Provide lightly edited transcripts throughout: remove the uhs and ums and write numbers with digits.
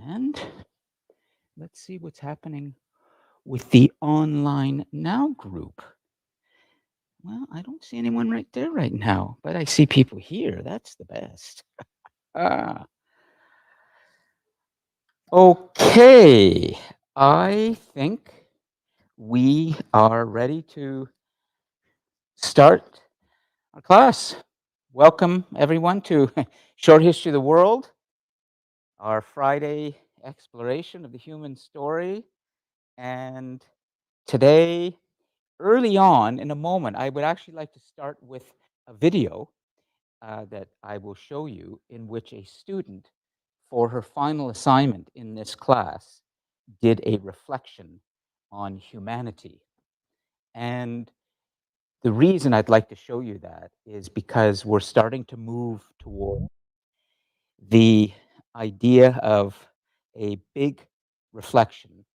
And let's see what's happening with the online now group. Well, I don't see anyone right there right now, but I see people here. That's the best. Ah, okay. I think we are ready to start our class. Welcome, everyone, to Short History of the World, our Friday exploration of the human story. And today, early on, in a moment, I would actually like to start with a video that I will show you in which a student, for her final assignment in this class, did a reflection on humanity. And the reason I'd like to show you that is because we're starting to move toward the idea of a big reflection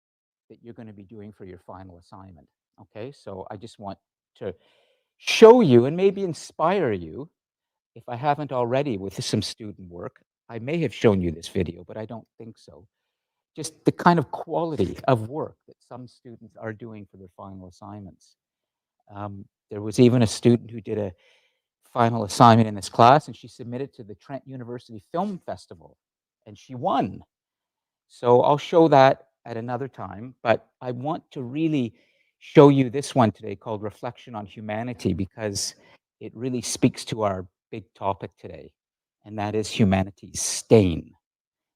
that you're going to be doing for your final assignment. Okay, so I just want to show you and maybe inspire you, if I haven't already with some student work. I may have shown you this video, but I don't think so. Just the kind of quality of work that some students are doing for their final assignments. There was even a student who did a final assignment in this class, and she submitted to the Trent University Film Festival, and she won. So I'll show that at another time, but I want to really show you this one today called Reflection on Humanity, because it really speaks to our big topic today, and that is humanity's stain.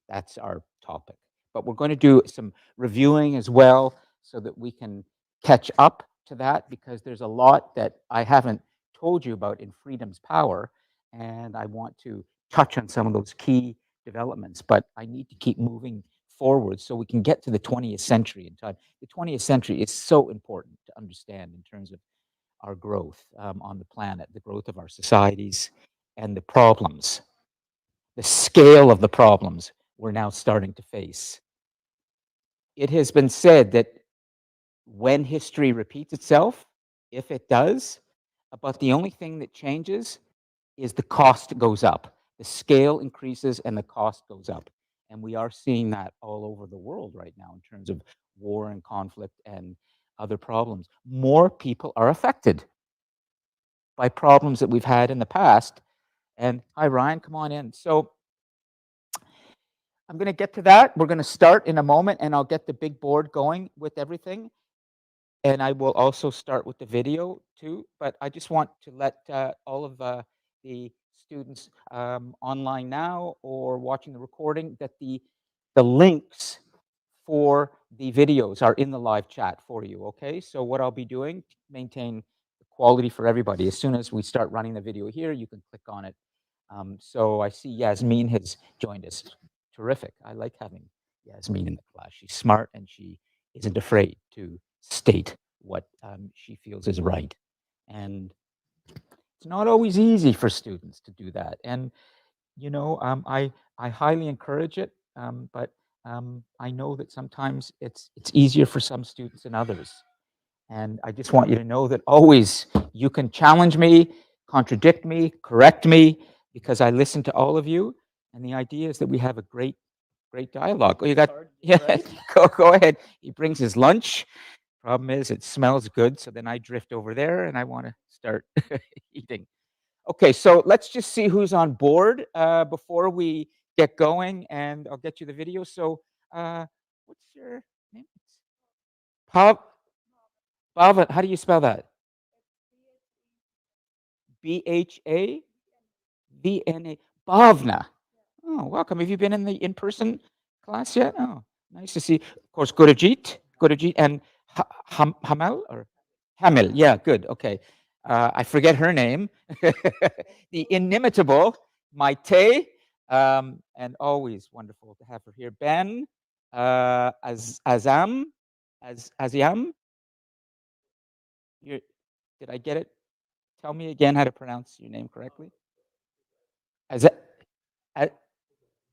That's our topic. But we're going to do some reviewing as well so that we can catch up to that, because there's a lot that I haven't told you about in Freedom's Power, and I want to touch on some of those key developments, but I need to keep moving forward so we can get to the 20th century in time. The 20th century is so important to understand in terms of our growth on the planet, the growth of our societies, and the problems, the scale of the problems we're now starting to face. It has been said that when history repeats itself, if it does, about the only thing that changes is the cost goes up. The scale increases and the cost goes up. And we are seeing that all over the world right now in terms of war and conflict and other problems. More people are affected by problems that we've had in the past. And hi, Ryan, come on in. So I'm going to get to that. We're going to start in a moment, and I'll get the big board going with everything. And I will also start with the video too. But I just want to let all of the students online now or watching the recording that the links for the videos are in the live chat for you. Okay, so what I'll be doing to maintain the quality for everybody. As soon as we start running the video here, you can click on it. So I see Yasmin has joined us. Terrific. I like having Yasmin in the class. She's smart and she isn't afraid to state what she feels is right. And it's not always easy for students to do that. And you know, I highly encourage it, but I know that sometimes it's easier for some students than others. And I just want you to know that always you can challenge me, contradict me, correct me, because I listen to all of you. And the idea is that we have a great dialogue. Oh, you got, yeah, go ahead. He brings his lunch. Problem is, it smells good. So then I drift over there and I want to start eating. Okay, so let's just see who's on board before we get going, and I'll get you the video. So, what's your name? Pav, Bhavan. How do you spell that? Bhavna. Bhavna. Oh, welcome. Have you been in the in-person class yet? Oh, nice to see. Of course, Gurujit, and Hamel or Hamil. Yeah, good. Okay. I forget her name. The inimitable Maite, and always wonderful to have her here. Ben, Azam, Aziam. You're, did I get it? Tell me again how to pronounce your name correctly. Az,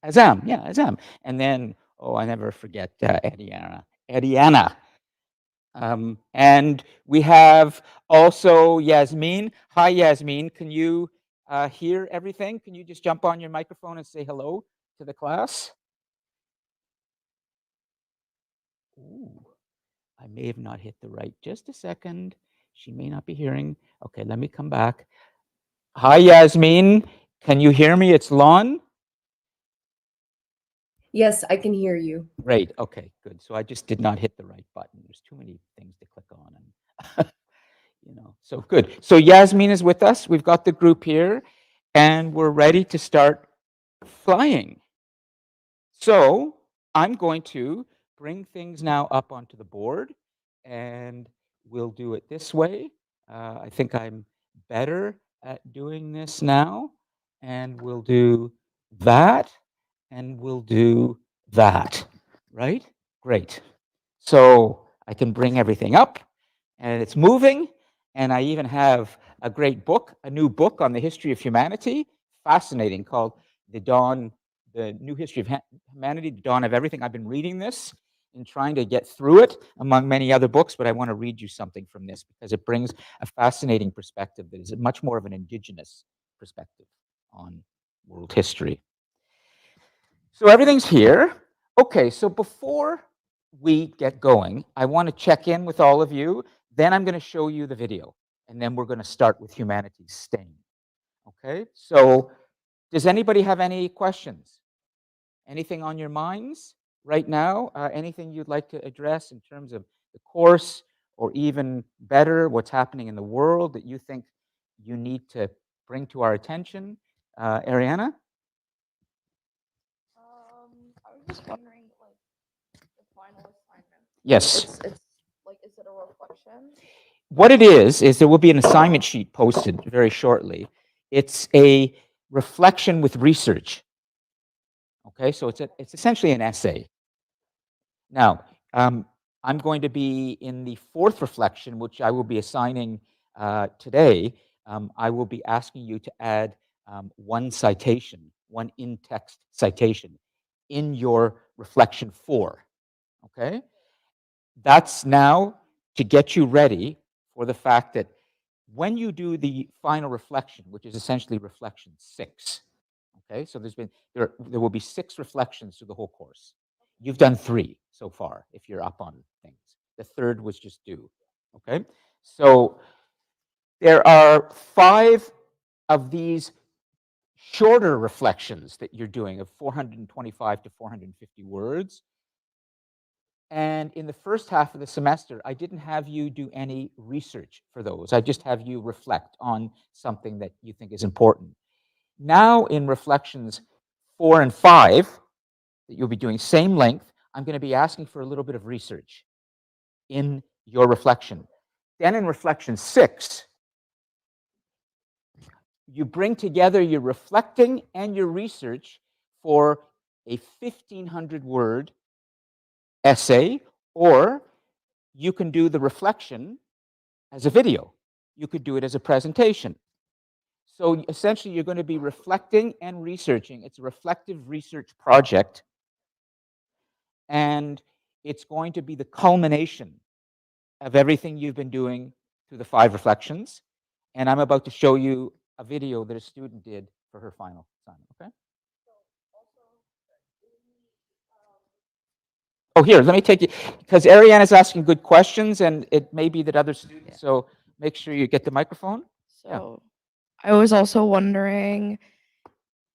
Azam, yeah, Azam. And then, oh, I never forget Ediana. Ediana. And we have also Yasmin. Hi, Yasmin. Can you hear everything? Can you just jump on your microphone and say hello to the class? Ooh, I may have not hit the right. Just a second. She may not be hearing. Okay, let me come back. Hi, Yasmin. Can you hear me? It's Lon. Yes, I can hear you. Great. Okay, good. So I just did not hit the right button. There's too many things to click on, and so good. So Yasmin is with us. We've got the group here, and we're ready to start flying. So I'm going to bring things now up onto the board, and we'll do it this way. I think I'm better at doing this now, and we'll do that, and we'll do that, right? Great. So I can bring everything up, and it's moving, and I even have a great book, a new book on the history of humanity, fascinating, called The New History of Humanity, The Dawn of Everything. I've been reading this and trying to get through it among many other books, but I want to read you something from this because it brings a fascinating perspective that is much more of an indigenous perspective on world history. So everything's here. Okay, so before we get going, I want to check in with all of you. Then I'm going to show you the video, and then we're going to start with humanities STEM. Okay, so does anybody have any questions? Anything on your minds right now? Anything you'd like to address in terms of the course, or even better, what's happening in the world that you think you need to bring to our attention? Ariana? I was just wondering, like, the final assignment. Yes. It's like, is it a reflection? What it is there will be an assignment sheet posted very shortly. It's a reflection with research. Okay, so it's essentially an essay. Now, I'm going to be in the fourth reflection, which I will be assigning today. I will be asking you to add one citation, one in-text citation in your reflection 4. Okay? That's now to get you ready for the fact that when you do the final reflection, which is essentially reflection 6, okay, so there will be 6 reflections through the whole course. You've done 3 so far if you're up on things. The third was just due, okay? So there are 5 of these shorter reflections that you're doing of 425 to 450 words. And in the first half of the semester, I didn't have you do any research for those. I just have you reflect on something that you think is important. Now in reflections 4 and 5, that you'll be doing same length, I'm going to be asking for a little bit of research in your reflection. Then in reflection 6, you bring together your reflecting and your research for a 1,500 word essay, or you can do the reflection as a video. You could do it as a presentation. So essentially, you're going to be reflecting and researching. It's a reflective research project, and it's going to be the culmination of everything you've been doing through the 5 reflections. And I'm about to show you a video that a student did for her final assignment, okay? Oh, here, let me take you, because Ariane is asking good questions, and it may be that other students, so make sure you get the microphone. So I was also wondering,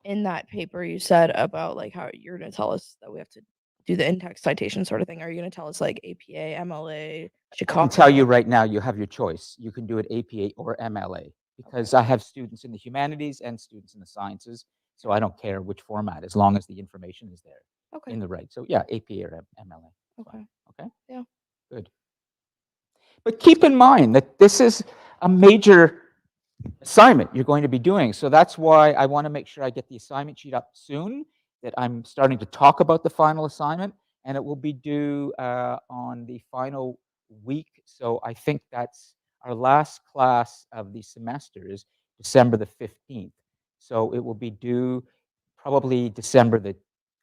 in that paper you said about like how you're gonna tell us that we have to do the in-text citation sort of thing. Are you gonna tell us like APA, MLA, I Chicago? can tell you right now, you have your choice. You can do it APA or MLA, because I have students in the humanities and students in the sciences, so I don't care which format, as long as the information is there Okay. in the right. So yeah, APA or MLA. Okay. Okay? Yeah. Good. But keep in mind that this is a major assignment you're going to be doing. So that's why I want to make sure I get the assignment sheet up soon, that I'm starting to talk about the final assignment, and it will be due on the final week. So I think that's our last class of the semester is December the 15th. So it will be due probably December the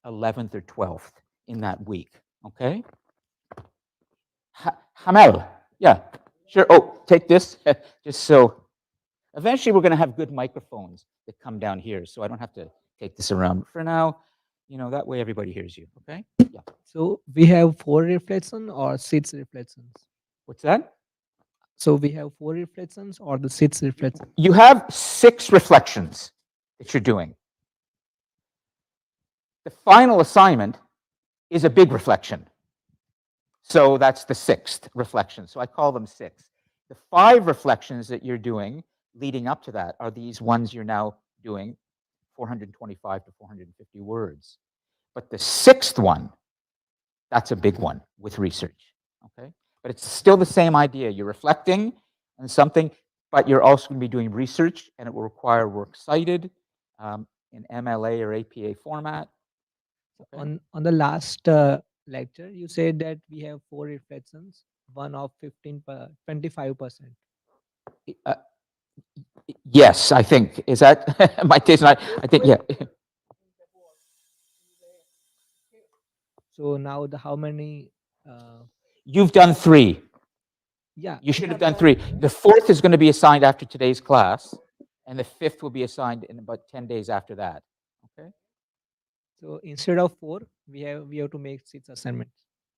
11th or 12th in that week. Okay? Hamel, yeah, sure. Oh, take this, just so. Eventually, we're going to have good microphones that come down here, so I don't have to take this around. For now, That way everybody hears you. Okay. So we have 4 reflection or 6 reflections. What's that? So we have 4 reflections or the 6 reflections. You have 6 reflections that you're doing. The final assignment is a big reflection. So that's the 6th reflection. So I call them 6. The 5 reflections that you're doing leading up to that are these ones you're now doing, 425 to 450 words. But the 6th one, that's a big one with research, okay? But it's still the same idea. You're reflecting on something, but you're also going to be doing research, and it will require works cited in MLA or APA format. Okay? On the last lecture, you said that we have 4 reflections, one of 25%. Yes, I think. Is that my taste? I think, yeah. So now how many? You've done 3. Yeah. You should have done 3. The 4th is going to be assigned after today's class, and the 5th will be assigned in about 10 days after that. Okay. So instead of 4, we have to make 6 assignments,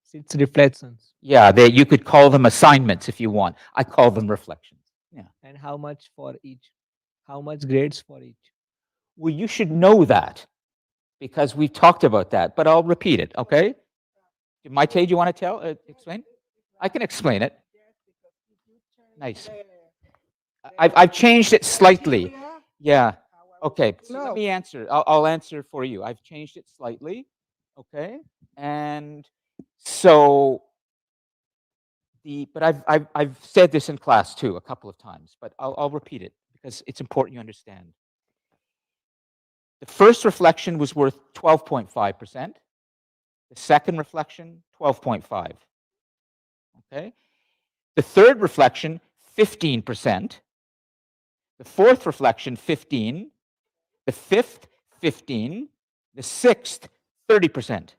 6 reflections. Yeah, you could call them assignments if you want. I call them reflections. Yeah. And how much for each? How much grades for each? Well, you should know that because we've talked about that, but I'll repeat it. Okay. Maite, do you want to explain? I can explain it. Nice. I've changed it slightly. Yeah. Okay. So let me answer. I'll answer for you. I've changed it slightly. Okay. And so but I've said this in class too a couple of times, but I'll repeat it because it's important you understand. The first reflection was worth 12.5%. The second reflection, 12.5. Okay. The third reflection, 15%. The fourth reflection, 15. The fifth, 15. The sixth, 30%.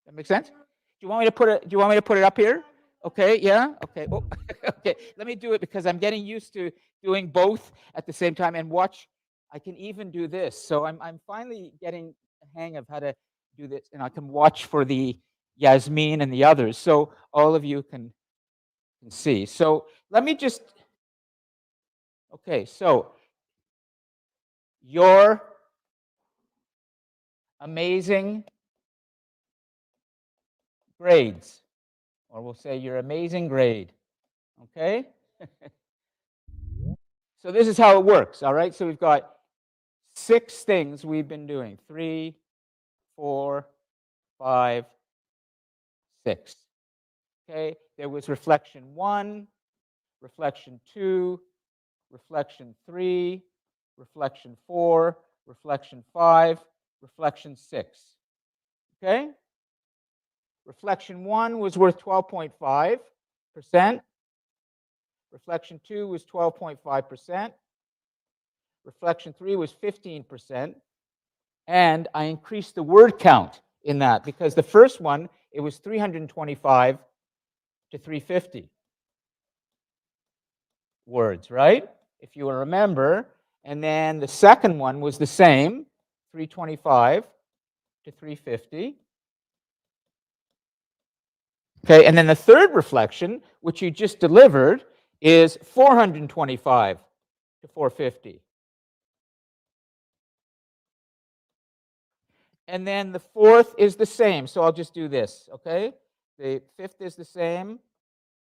That make sense? Do you want me to put it up here? Okay, yeah? Okay. Oh, okay. Let me do it because I'm getting used to doing both at the same time. And watch, I can even do this. So I'm finally getting a hang of how to do this, and I can watch for the Yasmin and the others, so all of you can see. So let me just, okay, so your amazing grades, or we'll say your amazing grade, okay? So this is how it works, all right? So we've got 6 things we've been doing, 3, 4, 5, 6. Okay, there was reflection 1, reflection 2, reflection 3, reflection 4, reflection 5, reflection 6. Okay? Reflection 1 was worth 12.5%. Reflection 2 was 12.5%. Reflection 3 was 15%. And I increased the word count in that because the first one, it was 325 to 350 words, right? If you remember. And then the second one was the same, 325 to 350. Okay, and then the third reflection, which you just delivered, is 425 to 450. And then the fourth is the same. So I'll just do this, okay? The fifth is the same,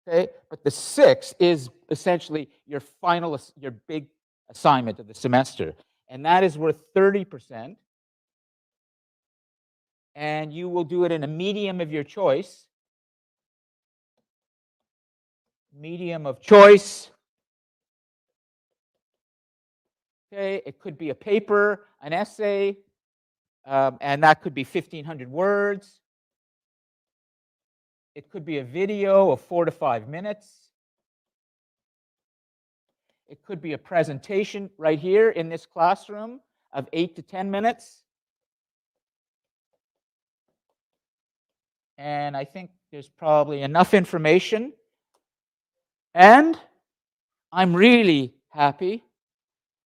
okay? But the sixth is essentially your final, your big assignment of the semester. And that is worth 30%. And you will do it in a medium of your choice. Medium of choice. Okay, it could be a paper, an essay, and that could be 1,500 words. It could be a video of 4 to 5 minutes. It could be a presentation right here in this classroom of 8 to 10 minutes. And I think there's probably enough information. And I'm really happy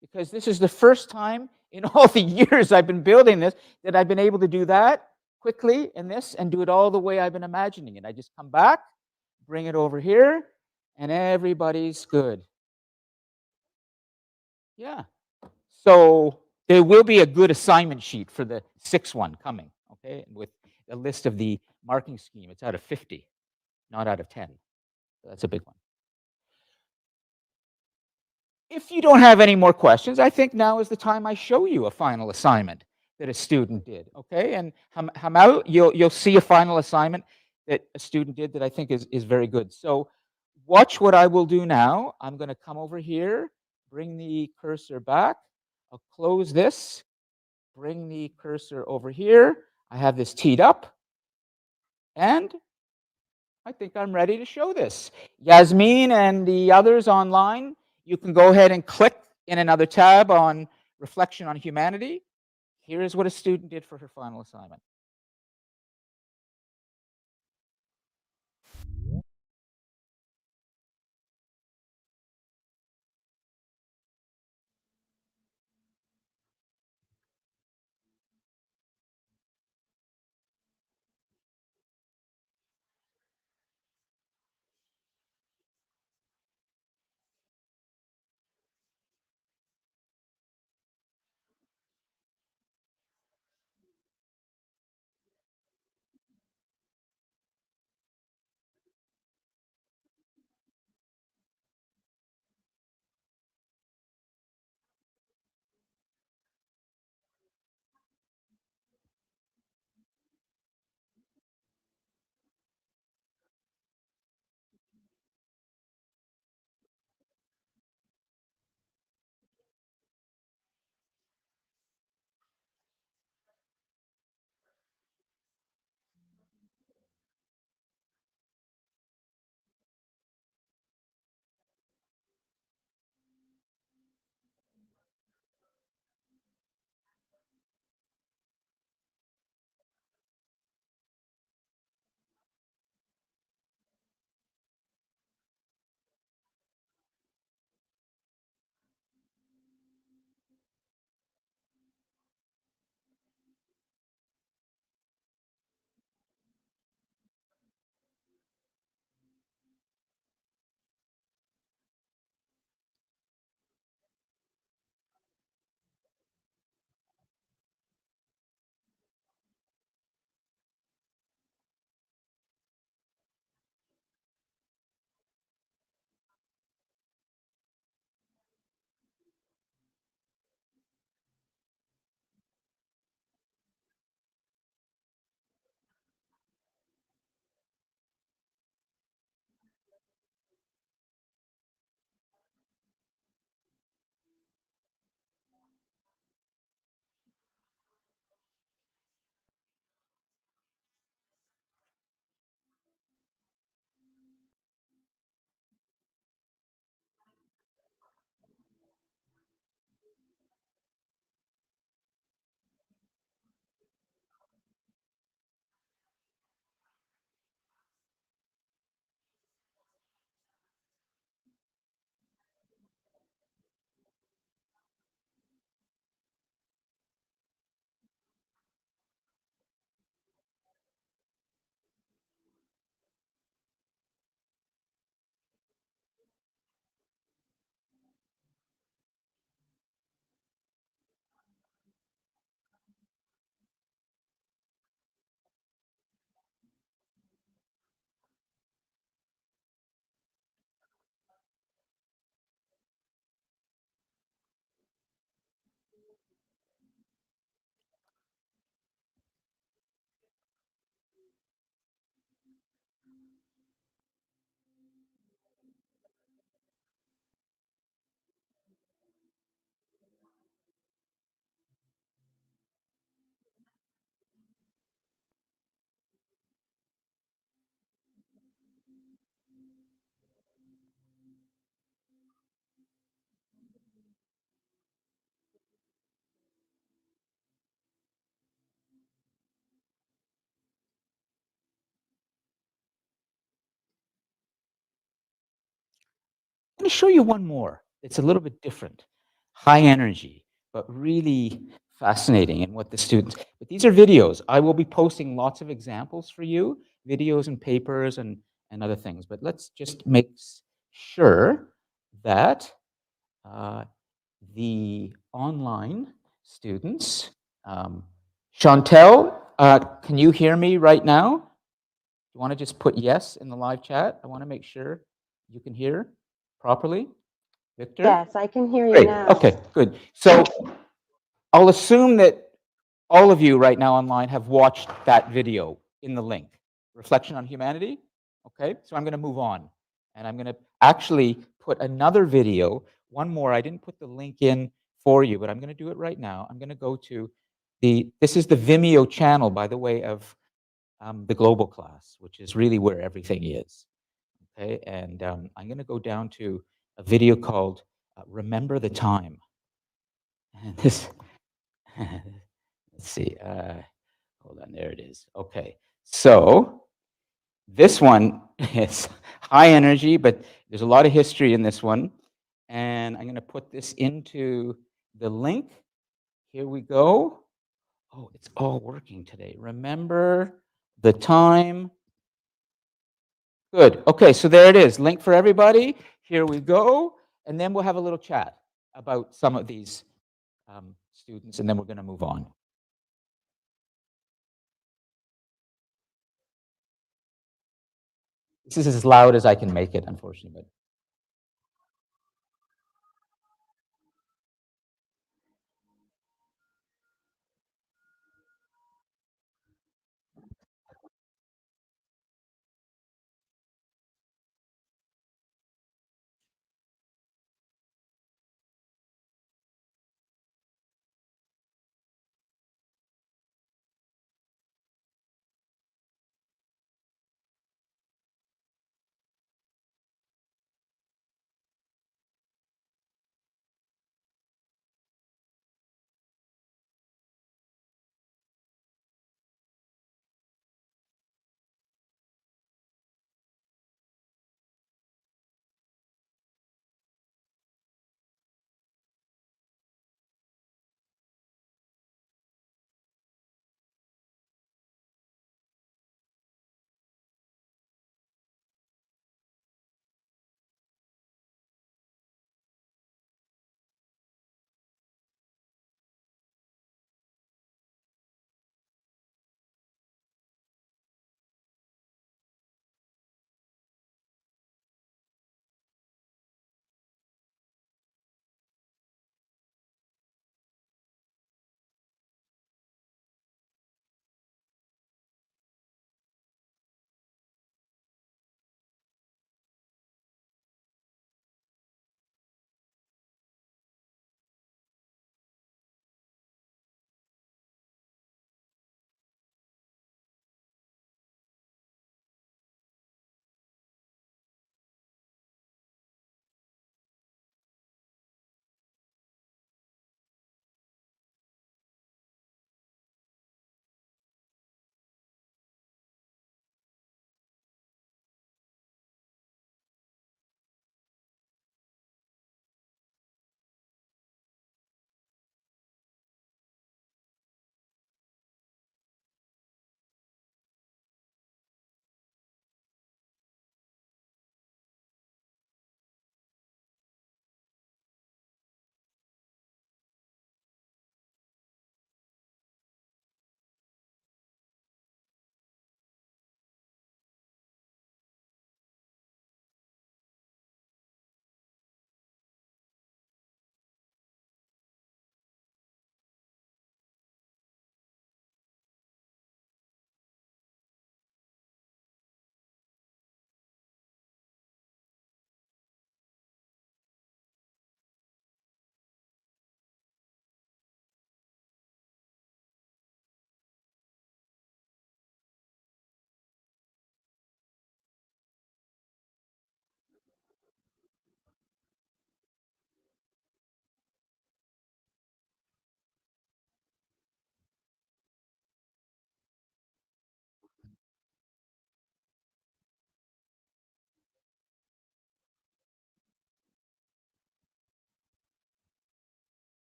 because this is the first time in all the years I've been building this that I've been able to do that quickly in this and do it all the way I've been imagining it. I just come back, bring it over here, and everybody's good. Yeah. So there will be a good assignment sheet for the 6th one coming, okay, with a list of the marking scheme. It's out of 50, not out of 10. So that's a big one. If you don't have any more questions, I think now is the time I show you a final assignment that a student did, okay? And Hamal, you'll see a final assignment that a student did that I think is very good. So watch what I will do now. I'm going to come over here, bring the cursor back. I'll close this, bring the cursor over here. I have this teed up, and I think I'm ready to show this. Yasmin and the others online, you can go ahead and click in another tab on Reflection on Humanity. Here's what a student did for her final assignment. I'm going to show you one more. It's a little bit different. High energy, but really fascinating in what the students, but these are videos. I will be posting lots of examples for you, videos and papers and other things, but let's just make sure that the online students, Chantel, can you hear me right now? You want to just put yes in the live chat? I want to make sure you can hear properly. Victor? Yes, I can hear you Great. now. Okay, good. So I'll assume that all of you right now online have watched that video in the link, Reflection on Humanity. Okay, so I'm going to move on. And I'm going to actually put another video, one more. I didn't put the link in for you, but I'm going to do it right now. I'm going to go to this is the Vimeo channel, by the way, of the global class, which is really where everything is. Okay, and I'm going to go down to a video called Remember the Time. And this, let's see, hold on, there it is. Okay, so this one is high energy, but there's a lot of history in this one. And I'm going to put this into the link. Here we go. Oh, it's all working today. Remember the time. Good. Okay, so there it is. Link for everybody. Here we go. And then we'll have a little chat about some of these students, and then we're going to move on. This is as loud as I can make it, unfortunately.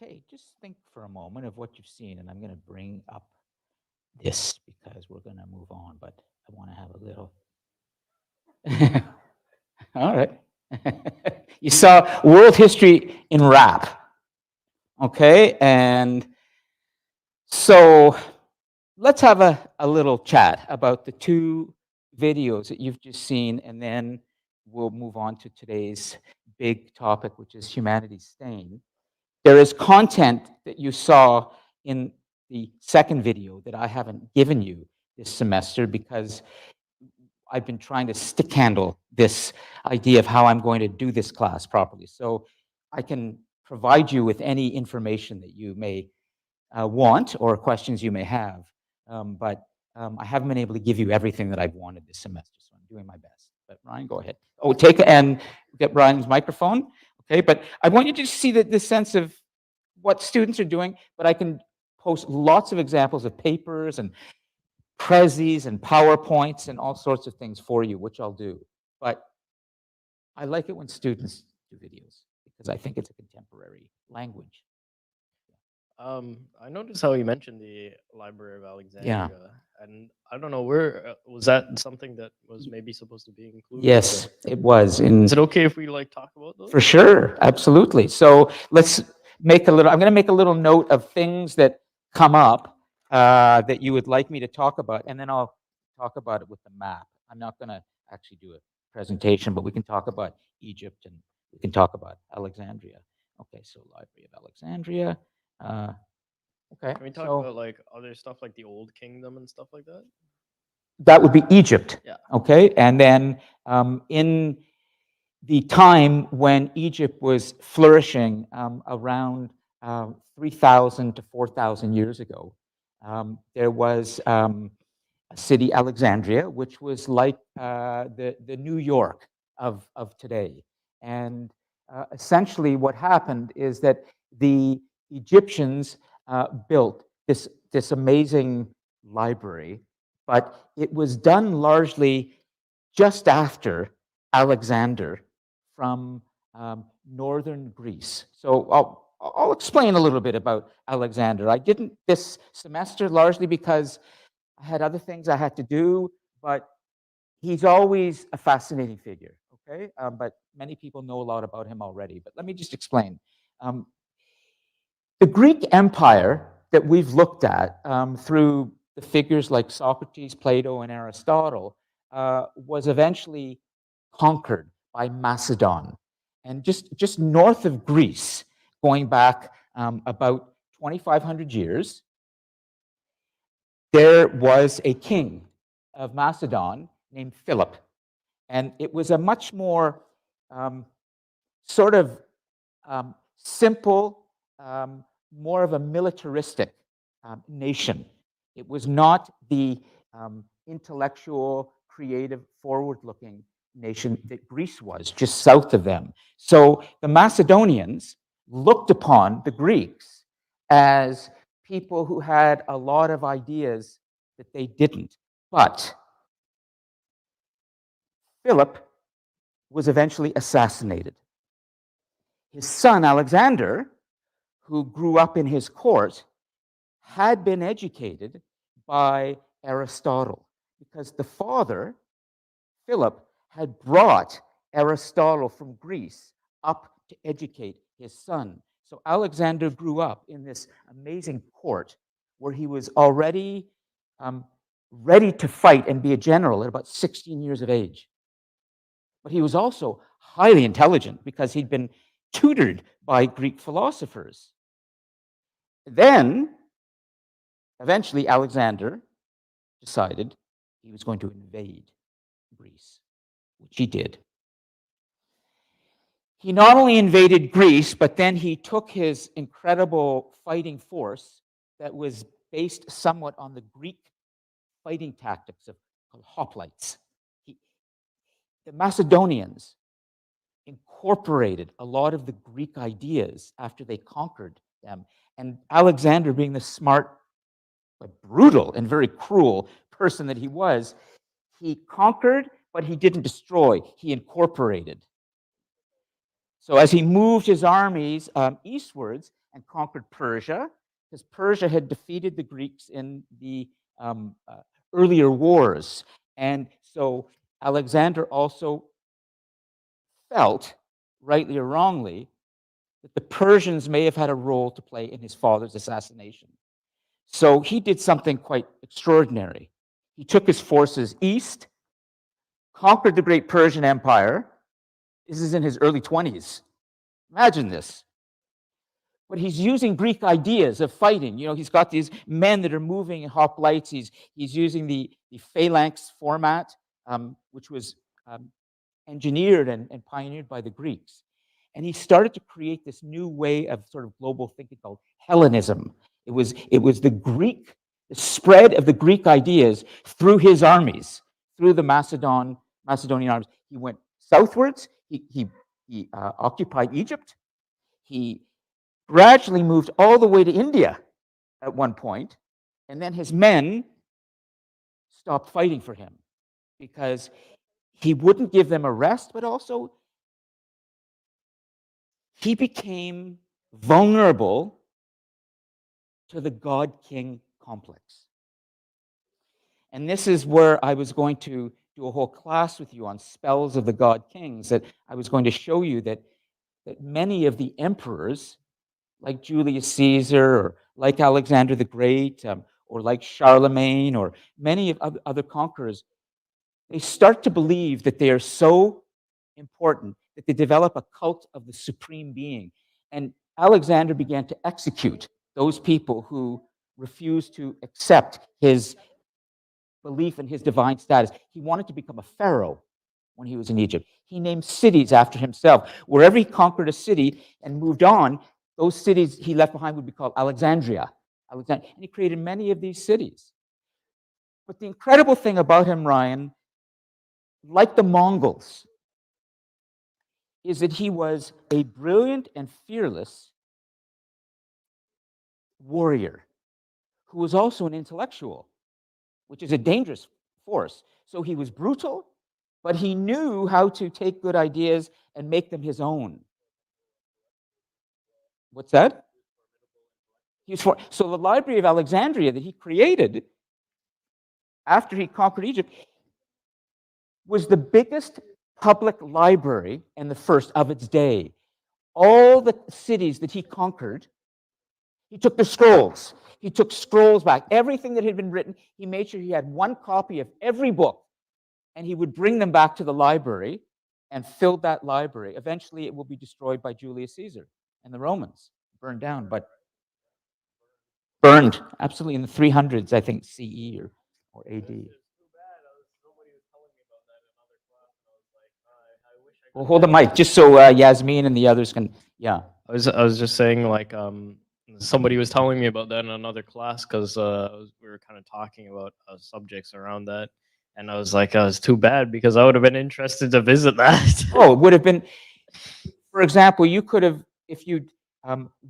Okay, just think for a moment of what you've seen, and I'm going to bring up this because we're going to move on, but I want to have a little. All right. You saw world history in rap. Okay, and so let's have a little chat about the two videos that you've just seen, and then we'll move on to today's big topic, which is humanity's stain. There is content that you saw in the second video that I haven't given you this semester because I've been trying to stick handle this idea of how I'm going to do this class properly. So I can provide you with any information that you may want or questions you may have. But I haven't been able to give you everything that I've wanted this semester, so I'm doing my best. But Ryan, go ahead. Oh, take and get Ryan's microphone. Okay, but I want you to see the sense of what students are doing, but I can post lots of examples of papers and Prezis and PowerPoints and all sorts of things for you, which I'll do. But I like it when students do videos because I think it's a contemporary language. I noticed how you mentioned the Library of Alexandria, and I don't know where was that something that was maybe supposed to be included? Yes, or- it was. Is it okay if we like talk about those? For sure, absolutely. So let's make a little, I'm going to make a little note of things that come up that you would like me to talk about, and then I'll talk about it with the map. I'm not going to actually do a presentation, but we can talk about Egypt and we can talk about Alexandria. Okay, so Library of Alexandria. Okay, Can we talk so about like other stuff like the Old Kingdom and stuff like that? that would be Egypt. Yeah. Okay, and then in the time when Egypt was flourishing around 3,000 to 4,000 years ago, there was a city, Alexandria, which was like the New York of today. And essentially what happened is that the Egyptians built this amazing library, but it was done largely just after Alexander from northern Greece. So I'll explain a little bit about Alexander. I didn't this semester largely because I had other things I had to do, but he's always a fascinating figure, okay? But many people know a lot about him already, but let me just explain. The Greek Empire that we've looked at through the figures like Socrates, Plato, and Aristotle was eventually conquered by Macedon. And just north of Greece, going back about 2,500 years, there was a king of Macedon named Philip. And it was a much more sort of simple, more of a militaristic nation. It was not the intellectual, creative, forward-looking nation that Greece was, just south of them. So the Macedonians looked upon the Greeks as people who had a lot of ideas that they didn't. But Philip was eventually assassinated. His son, Alexander, who grew up in his court, had been educated by Aristotle because the father, Philip, had brought Aristotle from Greece up to educate his son. So Alexander grew up in this amazing court where he was already ready to fight and be a general at about 16 years of age. But he was also highly intelligent because he'd been tutored by Greek philosophers. Then, eventually, Alexander decided he was going to invade Greece, which he did. He not only invaded Greece, but then he took his incredible fighting force that was based somewhat on the Greek fighting tactics of hoplites. The Macedonians incorporated a lot of the Greek ideas after they conquered them. And Alexander, being the smart, but brutal and very cruel person that he was, he conquered, but he didn't destroy. He incorporated. So as he moved his armies eastwards, and conquered Persia, because Persia had defeated the Greeks in the earlier wars. And so Alexander also felt, rightly or wrongly, that the Persians may have had a role to play in his father's assassination. So he did something quite extraordinary. He took his forces east, conquered the great Persian Empire. This is in his early 20s. Imagine this. But he's using Greek ideas of fighting. You know, he's got these men that are moving in hoplites. He's using the phalanx format, which was engineered and pioneered by the Greeks. And he started to create this new way of sort of global thinking called Hellenism. It was the spread of the Greek ideas through his armies, through the Macedonian armies. He went southwards. He occupied Egypt. He gradually moved all the way to India at one point, and then his men stopped fighting for him because he wouldn't give them a rest, but also he became vulnerable to the God-king complex. And this is where I was going to do a whole class with you on spells of the God-kings, that I was going to show you that many of the emperors, like Julius Caesar, or like Alexander the Great, or like Charlemagne, or many of other conquerors, they start to believe that they are so important that they develop a cult of the supreme being. And Alexander began to execute those people who refused to accept his belief in his divine status. He wanted to become a pharaoh when he was in Egypt. He named cities after himself. Wherever he conquered a city and moved on, those cities he left behind would be called Alexandria. And he created many of these cities. But the incredible thing about him, Ryan, like the Mongols, is that he was a brilliant and fearless warrior who was also an intellectual, which is a dangerous force. So he was brutal, but he knew how to take good ideas and make them his own. What's that? So the Library of Alexandria that he created after he conquered Egypt was the biggest public library and the first of its day. All the cities that he conquered, he took the scrolls. He took scrolls back. Everything that had been written, he made sure he had one copy of every book, and he would bring them back to the library and filled that library. Eventually, it will be destroyed by Julius Caesar and the Romans, burned down, but burned absolutely in the 300s, I think, CE or AD. Well, hold the mic, just so Yasmin and the others can, yeah. I was just saying, like, somebody was telling me about that in another class, because we were kind of talking about subjects around that, and I was like, it's too bad, because I would have been interested to visit that. Oh, it would have been, for example, you could have, if you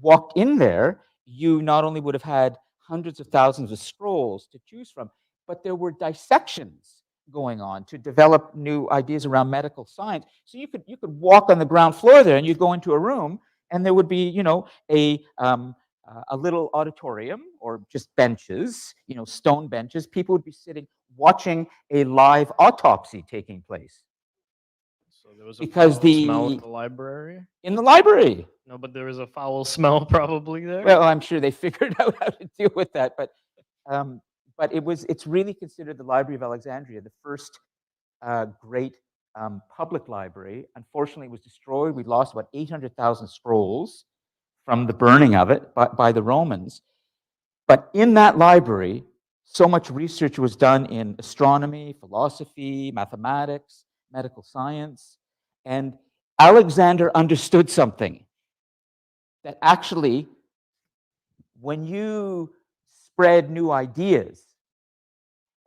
walked in there, you not only would have had hundreds of thousands of scrolls to choose from, but there were dissections going on to develop new ideas around medical science. So you could walk on the ground floor there, and you'd go into a room, and there would be, you know, a little auditorium or just benches, you know, stone benches. People would be sitting watching a live autopsy taking place. So there was a Because foul smell at the library? In the library. No, but there was a foul smell probably there. Well, I'm sure they figured out how to deal with that, but it's really considered the Library of Alexandria, the first great public library. Unfortunately, it was destroyed. We lost about 800,000 scrolls from the burning of it by the Romans. But in that library, so much research was done in astronomy, philosophy, mathematics, medical science, and Alexander understood something, that actually, when you spread new ideas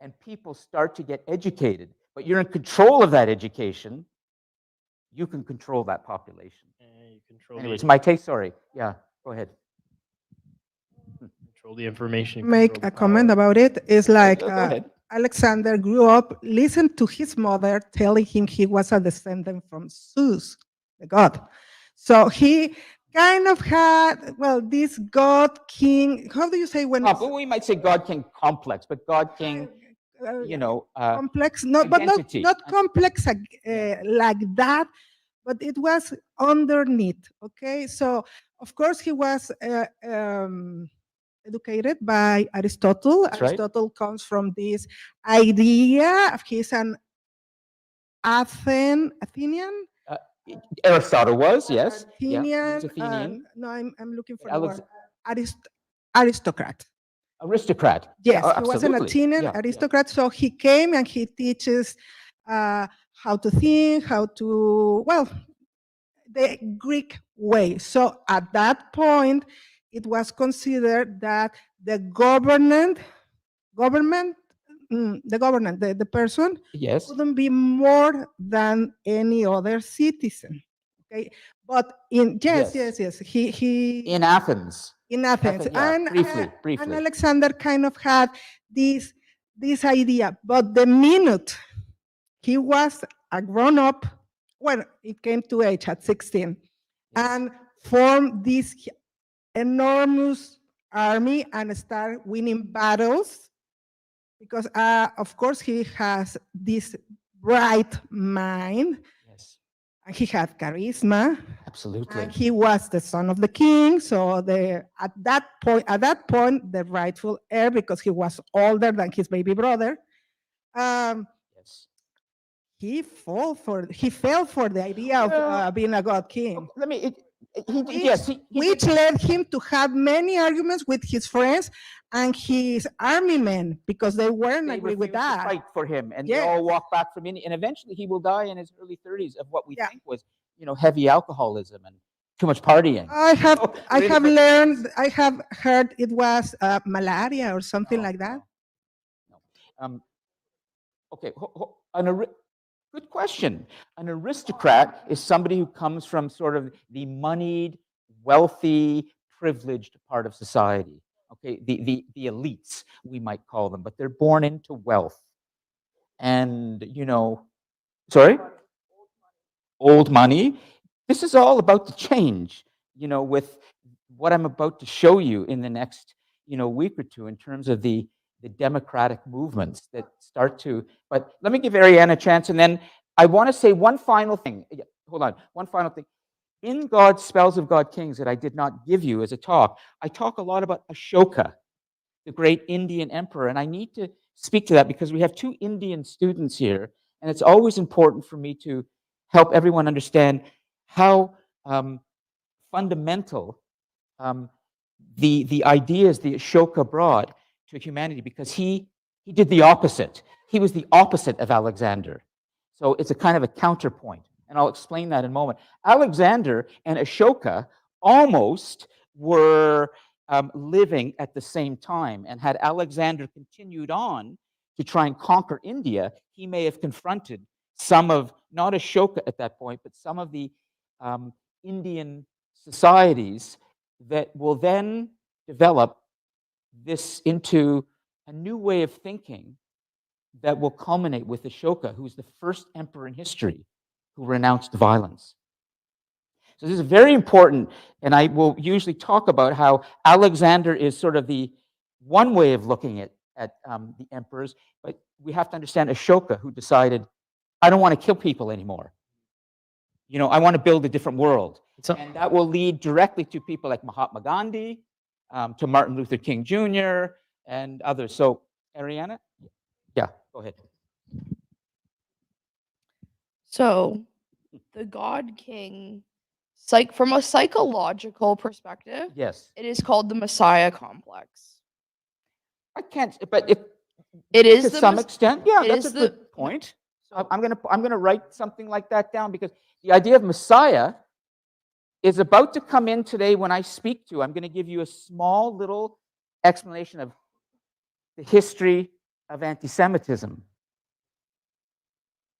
and people start to get educated, but you're in control of that education, you can control that population. You control Anyways, the, my take, sorry. Yeah, go ahead. control the information. you Make control a the comment power. about it is like Go ahead. Alexander grew up, listened to his mother telling him he was a descendant from Zeus, the god. So he kind of had, well, this God King, how do you say when Well, we might say God King complex, but God King, you know, complex, no, but identity. not complex Yeah. like that, but it was underneath. Okay, so of course he was educated by Aristotle. That's right. Aristotle comes from this idea. He's an Athenian. Aristotle was, yes. Yeah, he Athenian. was Athenian. No, I'm looking for the Alex- word. Aristocrat. Aristocrat. Yes, yeah, he was an absolutely. Athenian Yeah, yeah. aristocrat. So he came and he teaches how to think, how to, well, the Greek way. So at that point, it was considered that the the person Yes. couldn't be more than any other citizen. Okay, but Yes. he In Athens. in Athens. Yeah, And, briefly. and Alexander kind of had this idea, but the minute he was a grown up, when it came to age at 16, and formed this enormous army and start winning battles, because of course he has this bright mind, Yes, and he had charisma. absolutely. And he was the son of the king, so at that point, the rightful heir, because he was older than his baby brother, Yes. he fell for the idea of Well, being a god king, Let me. which, Yes, he which did- led him to have many arguments with his friends and his army men, because they weren't they agree with refused to that. fight for him, and they Yes. all walked back from India. And eventually, he will die in his early 30s of what we Yeah. think was, heavy alcoholism and too much partying. I have really, learned, I have heard it was malaria or something No, like that. no. Okay, good question. An aristocrat is somebody who comes from sort of the moneyed, wealthy, privileged part of society. Okay, the elites, we might call them, but they're born into wealth. And, sorry? Old money. This is all about to change, with what I'm about to show you in the next, week or two in terms of the democratic movements that start to, but let me give Ariane a chance, and then I want to say one final thing. Yeah, hold on, one final thing. In God's Spells of God Kings that I did not give you as a talk, I talk a lot about Ashoka, the great Indian emperor, and I need to speak to that because we have two Indian students here, and it's always important for me to help everyone understand how fundamental the ideas the Ashoka brought to humanity, because he did the opposite. He was the opposite of Alexander. So it's a kind of a counterpoint, and I'll explain that in a moment. Alexander and Ashoka almost were living at the same time, and had Alexander continued on to try and conquer India, he may have confronted some of, not Ashoka at that point, but some of the Indian societies that will then develop this into a new way of thinking that will culminate with Ashoka, who's the first emperor in history who renounced violence. So this is very important, and I will usually talk about how Alexander is sort of the one way of looking at the emperors, but we have to understand Ashoka, who decided, I don't want to kill people anymore. I want to build a different world. And that will lead directly to people like Mahatma Gandhi, to Martin Luther King Jr., and others. So, Ariana? Yeah, go ahead. So, the God King, from a psychological perspective, Yes. it is called the Messiah complex. I can't, but if It is to the some mes- extent, yeah, it that's is a the- good point. So I'm gonna write something like that down, because the idea of Messiah is about to come in today when I speak to. I'm going to give you a small little explanation of the history of anti-Semitism,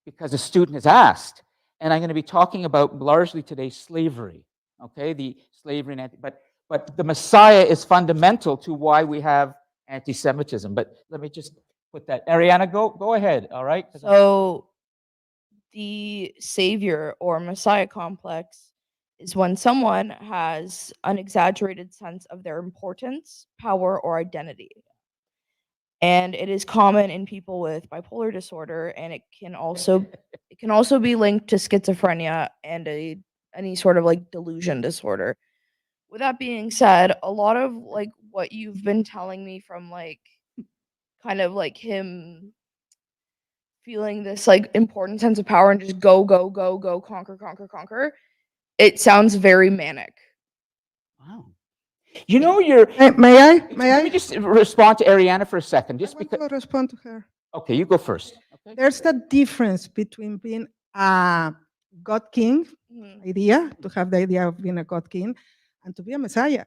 because a student has asked, and I'm going to be talking about largely today slavery. Okay, the slavery and but the Messiah is fundamental to why we have anti-Semitism. But let me just put that. Ariana, go ahead. All right. 'Cause So, the Savior or Messiah complex is when someone has an exaggerated sense of their importance, power, or identity. And it is common in people with bipolar disorder, and it can also be linked to schizophrenia and any sort of like delusion disorder. With that being said, a lot of like what you've been telling me from like kind of like him feeling this like important sense of power and just go, go, go, go, conquer, conquer, conquer. It sounds very manic. Wow. You know, you're. May I? Let May me I? just respond to Ariana for a second, I just want because. to respond to her. Okay, you go first. Okay. There's a difference between being a God King Mhm. idea, to have the idea of being a God King, and to be a Messiah.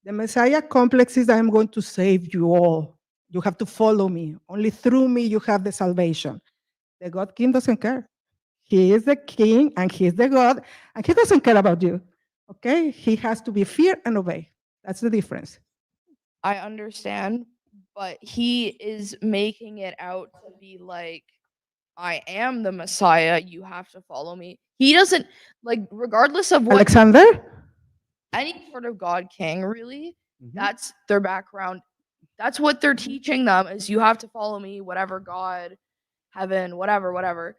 The Messiah complex is that I'm going to save you all. You have to follow me. Only through me you have the salvation. The God King doesn't care. He is the king and he is the God, and he doesn't care about you. Okay? He has to be fear and obey. That's the difference. I understand, but he is making it out to be like, I am the Messiah. You have to follow me. He doesn't like, regardless of what Alexander? any sort of God King, really, Mhm. that's their background. That's what they're teaching them is you have to follow me, whatever God, heaven, whatever, whatever.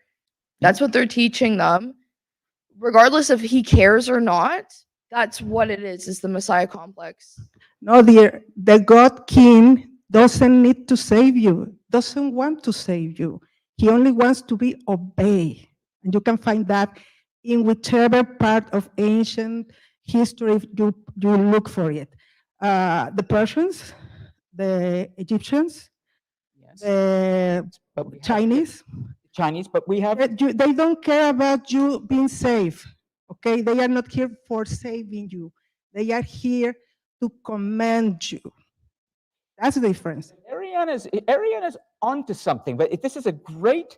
That's what they're teaching them. Regardless if he cares or not, that's what it is the Messiah complex. No, dear, the God King doesn't need to save you, doesn't want to save you. He only wants to be obeyed. And you can find that in whichever part of ancient history you look for it. The Persians, the Egyptians, Yes. the But we have Chinese, Chinese, but we have. they don't care about you being safe. Okay, they are not here for saving you. They are here to command you. That's the difference. Ariana's onto something, but this is a great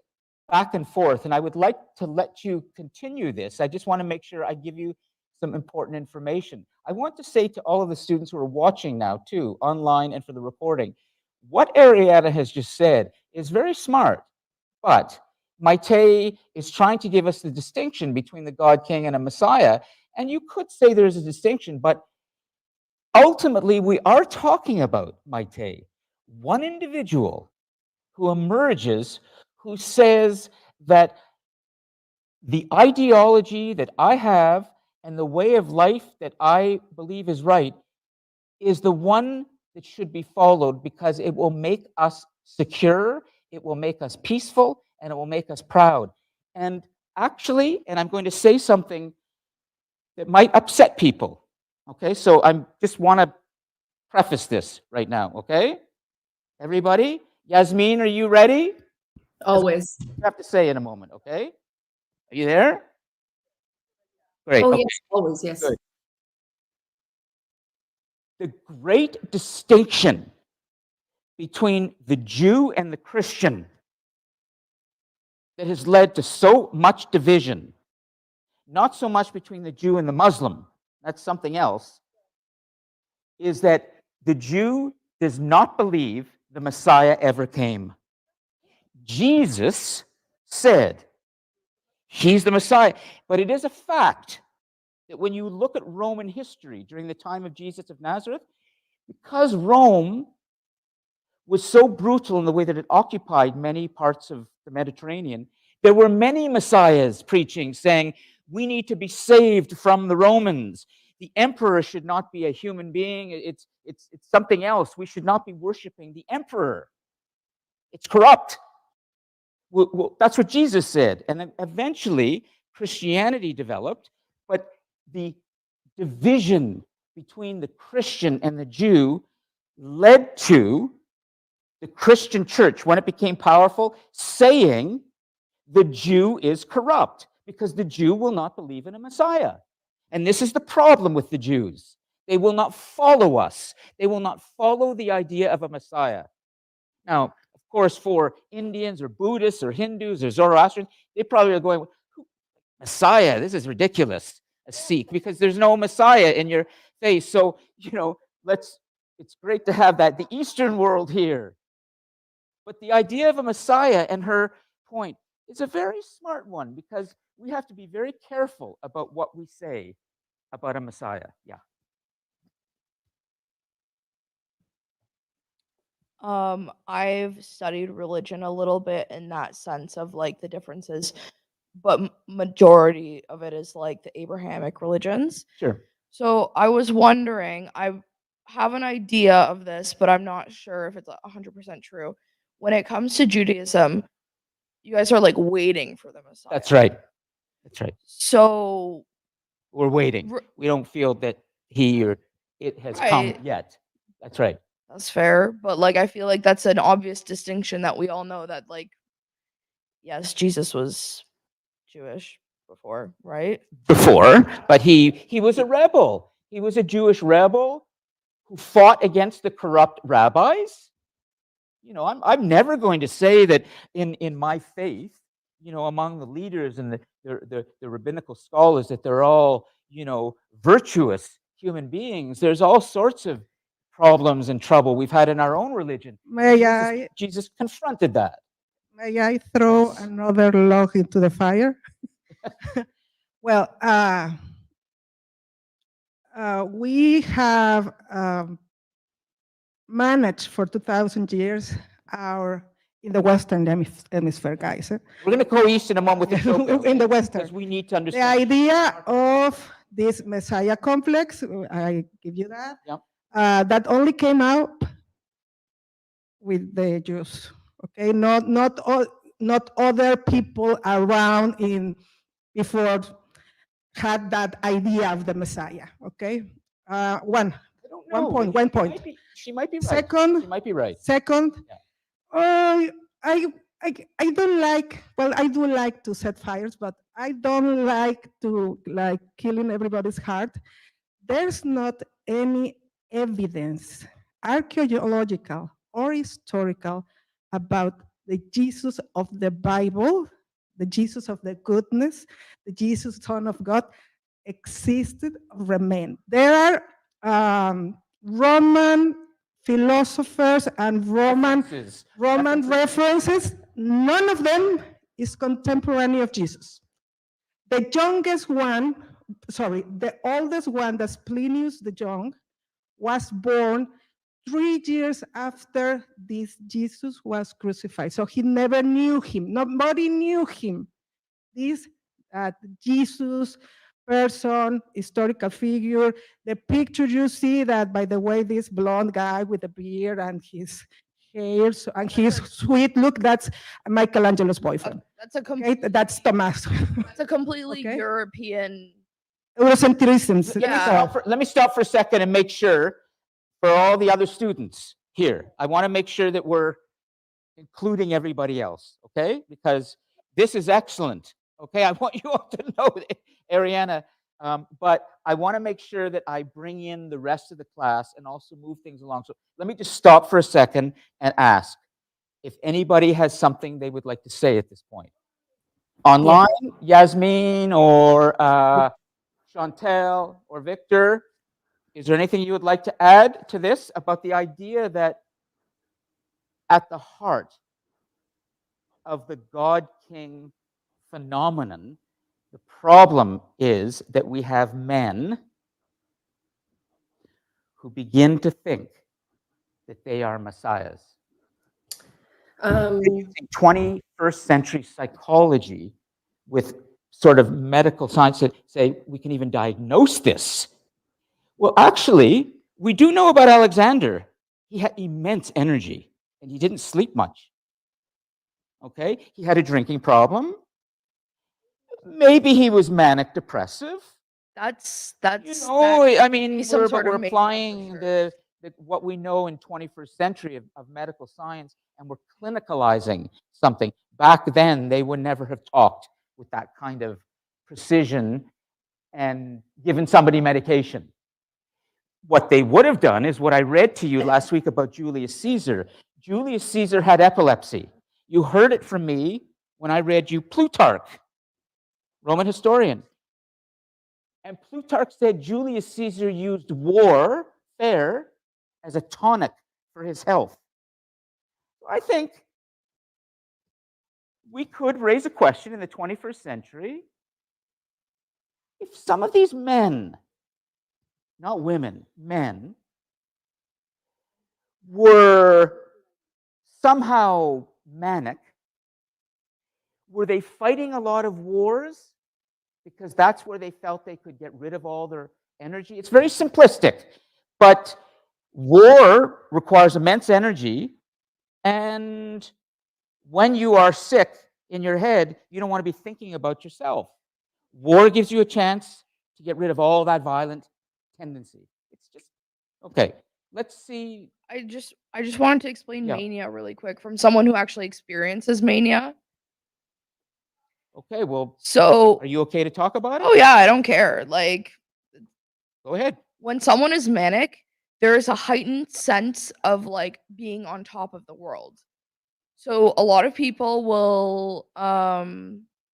back and forth, and I would like to let you continue this. I just want to make sure I give you some important information. I want to say to all of the students who are watching now, too, online and for the recording, what Ariana has just said is very smart, but Maite is trying to give us the distinction between the God King and a Messiah, and you could say there's a distinction, but ultimately, we are talking about, Maite, one individual who emerges who says that the ideology that I have and the way of life that I believe is right is the one that should be followed because it will make us secure, it will make us peaceful, and it will make us proud. And actually, and I'm going to say something that might upset people, okay? So I just want to preface this right now, okay? Everybody? Yasmin, are you ready? Always. You have to say in a moment, okay? Are you there? Great. Oh, Okay, yes, always, yes. good. The great distinction between the Jew and the Christian that has led to so much division, not so much between the Jew and the Muslim, that's something else, is that the Jew does not believe the Messiah ever came. Jesus said he's the Messiah. But it is a fact that when you look at Roman history during the time of Jesus of Nazareth, because Rome was so brutal in the way that it occupied many parts of the Mediterranean, there were many messiahs preaching, saying, we need to be saved from the Romans. The emperor should not be a human being. It's something else. We should not be worshiping the emperor. It's corrupt. Well, that's what Jesus said. And then eventually, Christianity developed, but the division between the Christian and the Jew led to the Christian church, when it became powerful, saying the Jew is corrupt because the Jew will not believe in a Messiah. And this is the problem with the Jews. They will not follow us. They will not follow the idea of a Messiah. Now, of course, for Indians or Buddhists or Hindus or Zoroastrians, they probably are going, Messiah, this is ridiculous, a Sikh, because there's no Messiah in your face. So, it's great to have that. The Eastern world here. But the idea of a Messiah and her point is a very smart one, because we have to be very careful about what we say about a Messiah. Yeah. I've studied religion a little bit in that sense of like the differences, but majority of it is like the Abrahamic religions. Sure. So I was wondering, I have an idea of this, but I'm not sure if it's 100% true. When it comes to Judaism, you guys are like waiting for the Messiah. That's right. That's right. So We're waiting. r- We don't feel that he or it has come Right. yet. That's right. that's fair, but like I feel like that's an obvious distinction that we all know that like yes, Jesus was Jewish before, right? Before, but he was a rebel. He was a Jewish rebel who fought against the corrupt rabbis. You know, I'm never going to say that in my faith, you know, among the leaders and the rabbinical scholars that they're all, you know, virtuous human beings. There's all sorts of problems and trouble we've had in our own religion. Jesus confronted that. May I throw Yes. another log into the fire? Well, we have managed for 2,000 years in the Western hemisphere, guys. We're going to go east in a moment with the In the Western. because we need to The understand. idea of this Messiah complex, I give you that, Yep. that only came out with the Jews, okay? Not other people around before had that idea of the Messiah, okay? One I don't one know. point, She one might point. She might be right. Second, She might be right. Second, Yeah. I don't like, well, I do like to set fires, but I don't like to like killing everybody's heart. There's not any evidence, archaeological or historical, about the Jesus of the Bible, the Jesus of the goodness, the Jesus, Son of God, existed, remained. There are Roman philosophers and Roman references. None of them is contemporary of Jesus. The youngest one, sorry, the oldest one, that's Plinius the Young, was born 3 years after this Jesus was crucified. So he never knew him. Nobody knew him. This Jesus person, historical figure. The picture you see that, by the way, this blonde guy with the beard and his hair and his sweet look, that's Michelangelo's boyfriend. That's a Okay, that's Thomas. that's a completely Okay. European. Eurocentrism. Yeah. Let me stop for a second and make sure for all the other students here. I want to make sure that we're including everybody else, okay? Because this is excellent, okay? I want you all to know, Ariana, but I want to make sure that I bring in the rest of the class and also move things along. So let me just stop for a second and ask if anybody has something they would like to say at this point. Online, Yasmin or Chantel or Victor, is there anything you would like to add to this about the idea that at the heart of the God King phenomenon, the problem is that we have men who begin to think that they are messiahs. Using 21st century psychology with sort of medical science to say we can even diagnose this. Well, actually, we do know about Alexander. He had immense energy and he didn't sleep much. Okay, he had a drinking problem. Maybe he was manic depressive. That's You know, I mean, be some sort we're of makeup for applying sure. what we know in 21st century of medical science, and we're clinicalizing something. Back then, they would never have talked with that kind of precision and given somebody medication. What they would have done is what I read to you last week about Julius Caesar. Julius Caesar had epilepsy. You heard it from me when I read you Plutarch, Roman historian. And Plutarch said Julius Caesar used warfare as a tonic for his health. I think we could raise a question in the 21st century if some of these men, not women, men, were somehow manic, were they fighting a lot of wars because that's where they felt they could get rid of all their energy? It's very simplistic, but war requires immense energy, and when you are sick in your head, you don't want to be thinking about yourself. War gives you a chance to get rid of all that violent tendency. It's just okay. Let's see. I just wanted to explain Yeah. mania really quick from someone who actually experiences mania. Okay, well, So, are you okay to talk about it? oh yeah, I don't care. Like Go ahead. when someone is manic, there is a heightened sense of like being on top of the world. So a lot of people will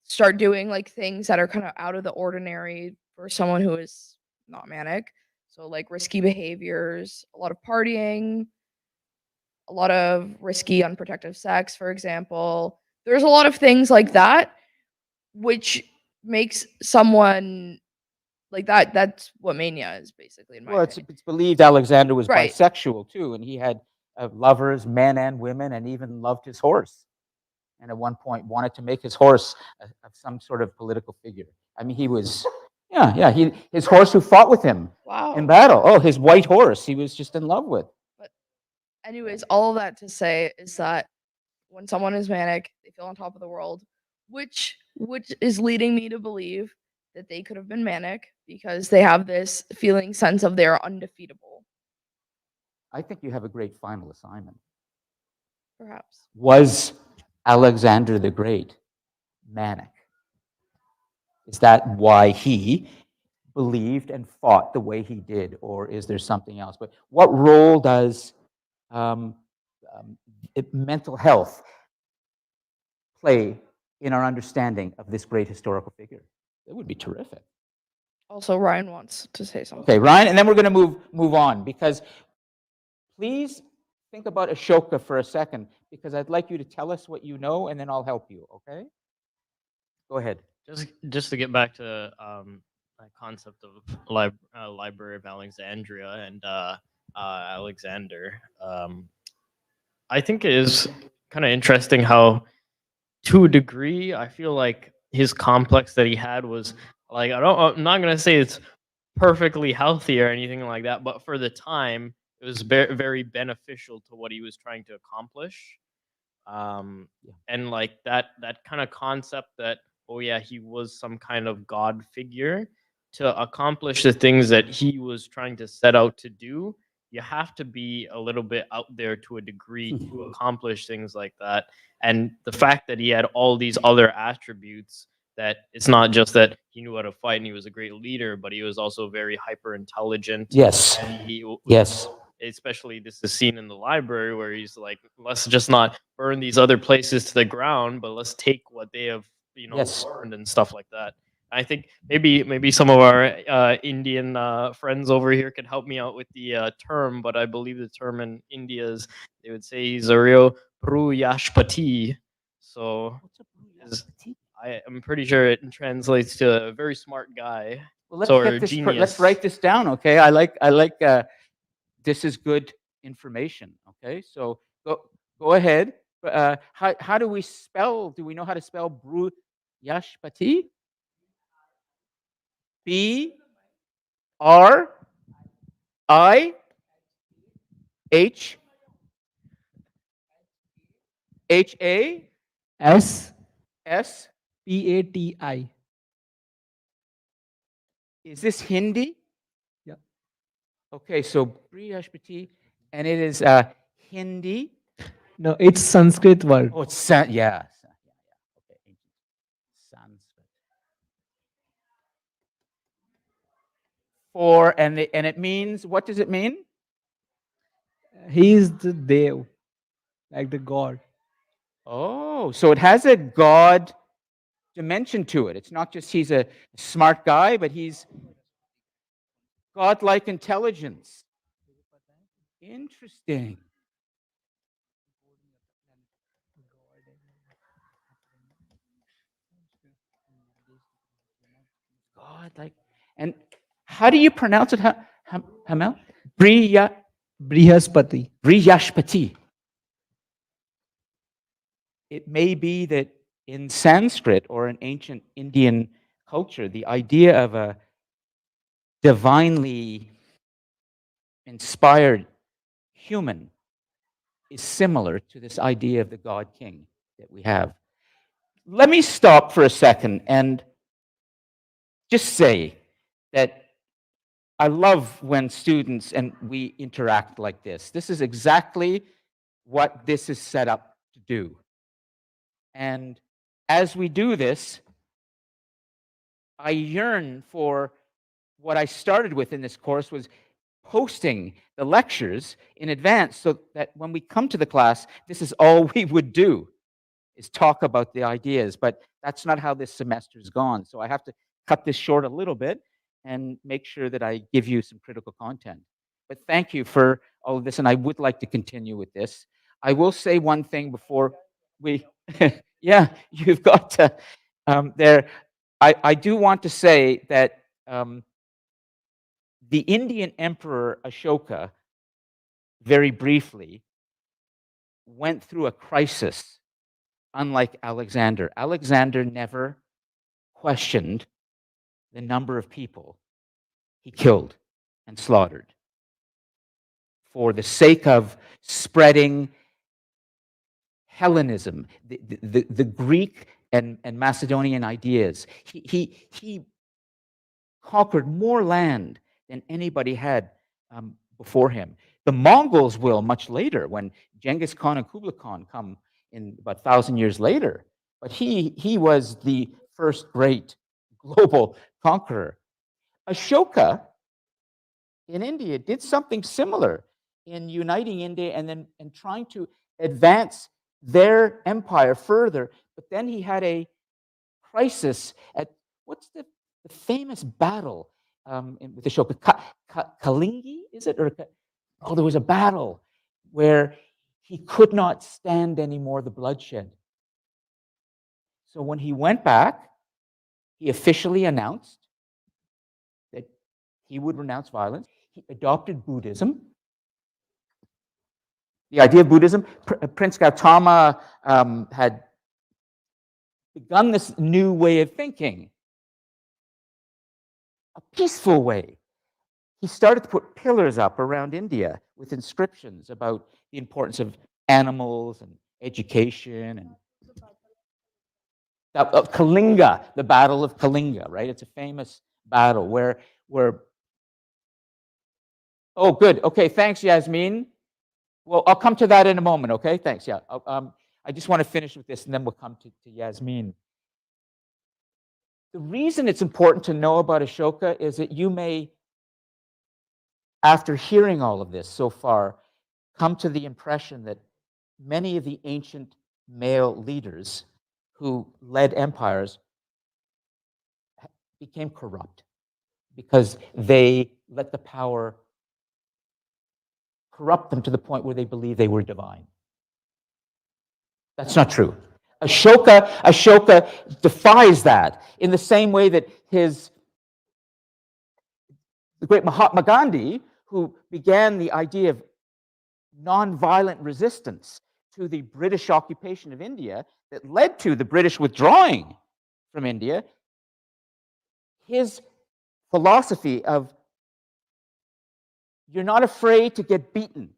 start doing like things that are kind of out of the ordinary for someone who is not manic. So like risky behaviors, a lot of partying, a lot of risky unprotected sex, for example. There's a lot of things like that which makes someone like that. That's what mania is basically, in my Well, it's opinion. believed Alexander was Right. bisexual too, and he had lovers, men and women, and even loved his horse. And at one point, wanted to make his horse some sort of political figure. I mean, he was, yeah. His horse who fought with him Wow. in battle. Oh, his white horse. He was just in love with. Anyways, all of that to say is that when someone is manic, they feel on top of the world, which is leading me to believe that they could have been manic because they have this feeling sense of they're undefeatable, I think you have a great final assignment. perhaps. Was Alexander the Great manic? Is that why he believed and fought the way he did, or is there something else? But what role does um, mental health play in our understanding of this great historical figure? That would be terrific. Also, Ryan wants to say something. Okay, Ryan, and then we're going to move on, because please think about Ashoka for a second, because I'd like you to tell us what you know, and then I'll help you. Okay? Go ahead. Just to get back to that concept of Library of Alexandria and Alexander, I think it is kind of interesting how, to a degree, I feel like his complex that he had was like, I'm not gonna say it's perfectly healthy or anything like that, but for the time, it was very, very beneficial to what he was trying to accomplish. And like that kind of concept that, oh yeah, he was some kind of god figure to accomplish the things that he was trying to set out to do. You have to be a little bit out there to a degree to accomplish things like that. And the fact that he had all these other attributes, that it's not just that he knew how to fight and he was a great leader, but he was also very hyper intelligent. Yes. And Yes. especially this is seen in the library where he's like, let's just not burn these other places to the ground, but let's take what they have, Yes. learned and stuff like that. I think maybe some of our Indian friends over here could help me out with the term, but I believe the term in India is, they would say he's a real Bruyashpati. So I am pretty sure it translates to a very smart guy. Well, let's So, get or this. Let's genius. write this down. Okay. I like. This is good information. Okay. So go ahead. How do we spell? Do we know how to spell Bruyashpati? BRIHHASPATI. Is this Hindi? Yeah. Okay, so Brihashpati, and it is Hindi. No, it's Sanskrit word. Oh, it's yeah. Yeah. Okay, Sanskrit. And it means, what does it mean? He is the Dev, like the god. Oh, so it has a God dimension to it. It's not just he's a smart guy, but he's godlike intelligence. Interesting. I'd like. And how do you pronounce it, Hamel? Brihaspati. Brihashpati. It may be that in Sanskrit or in ancient Indian culture, the idea of a divinely inspired human is similar to this idea of the God King that we have. Let me stop for a second and just say that I love when students and we interact like this. This is exactly what this is set up to do. And as we do this, I yearn for what I started with in this course was posting the lectures in advance so that when we come to the class, this is all we would do, is talk about the ideas. But that's not how this semester has gone. So I have to cut this short a little bit and make sure that I give you some critical content. But thank you for all of this, and I would like to continue with this. I will say one thing before we, yeah, you've got to, there. I do want to say that the Indian Emperor Ashoka, very briefly, went through a crisis, unlike Alexander. Alexander never questioned the number of people he killed and slaughtered for the sake of spreading Hellenism, the Greek and Macedonian ideas. He conquered more land than anybody had before him. The Mongols will much later, when Genghis Khan and Kublai Khan come in about 1,000 years later. But he was the first great global conqueror. Ashoka in India did something similar in uniting India and trying to advance their empire further. But then he had a crisis at, what's the famous battle with Ashoka? Kalingi, is it? There was a battle where he could not stand anymore the bloodshed. So when he went back, he officially announced that he would renounce violence. He adopted Buddhism. The idea of Buddhism, Prince Gautama had begun this new way of thinking, a peaceful way. He started to put pillars up around India with inscriptions about the importance of animals and education and Kalinga, the Battle of Kalinga, right? It's a famous battle where oh, good. Okay, thanks, Yasmin. Well, I'll come to that in a moment, okay? Thanks, yeah. I just want to finish with this, and then we'll come to Yasmin. The reason it's important to know about Ashoka is that you may, after hearing all of this so far, come to the impression that many of the ancient male leaders who led empires became corrupt because they let the power corrupt them to the point where they believed they were divine. That's not true. Ashoka defies that in the same way that the great Mahatma Gandhi, who began the idea of nonviolent resistance to the British occupation of India that led to the British withdrawing from India, his philosophy of you're not afraid to get beaten.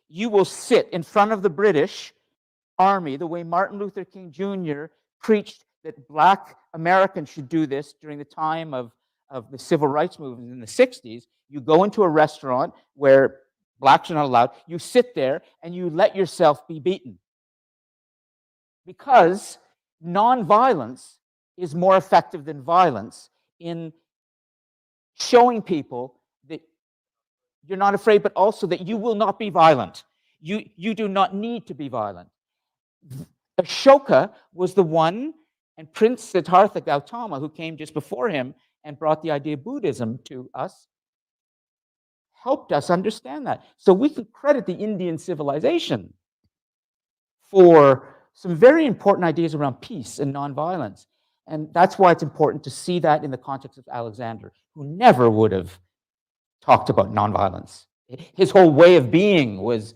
You will sit in front of the British army the way Martin Luther King Jr. preached that Black Americans should do this during the time of the civil rights movement in the 60s. You go into a restaurant where Blacks are not allowed. You sit there and you let yourself be beaten. Because nonviolence is more effective than violence in showing people that you're not afraid, but also that you will not be violent. You do not need to be violent. Ashoka was the one, and Prince Siddhartha Gautama, who came just before him and brought the idea of Buddhism to us, helped us understand that. So we can credit the Indian civilization for some very important ideas around peace and nonviolence. And that's why it's important to see that in the context of Alexander, who never would have talked about nonviolence. His whole way of being was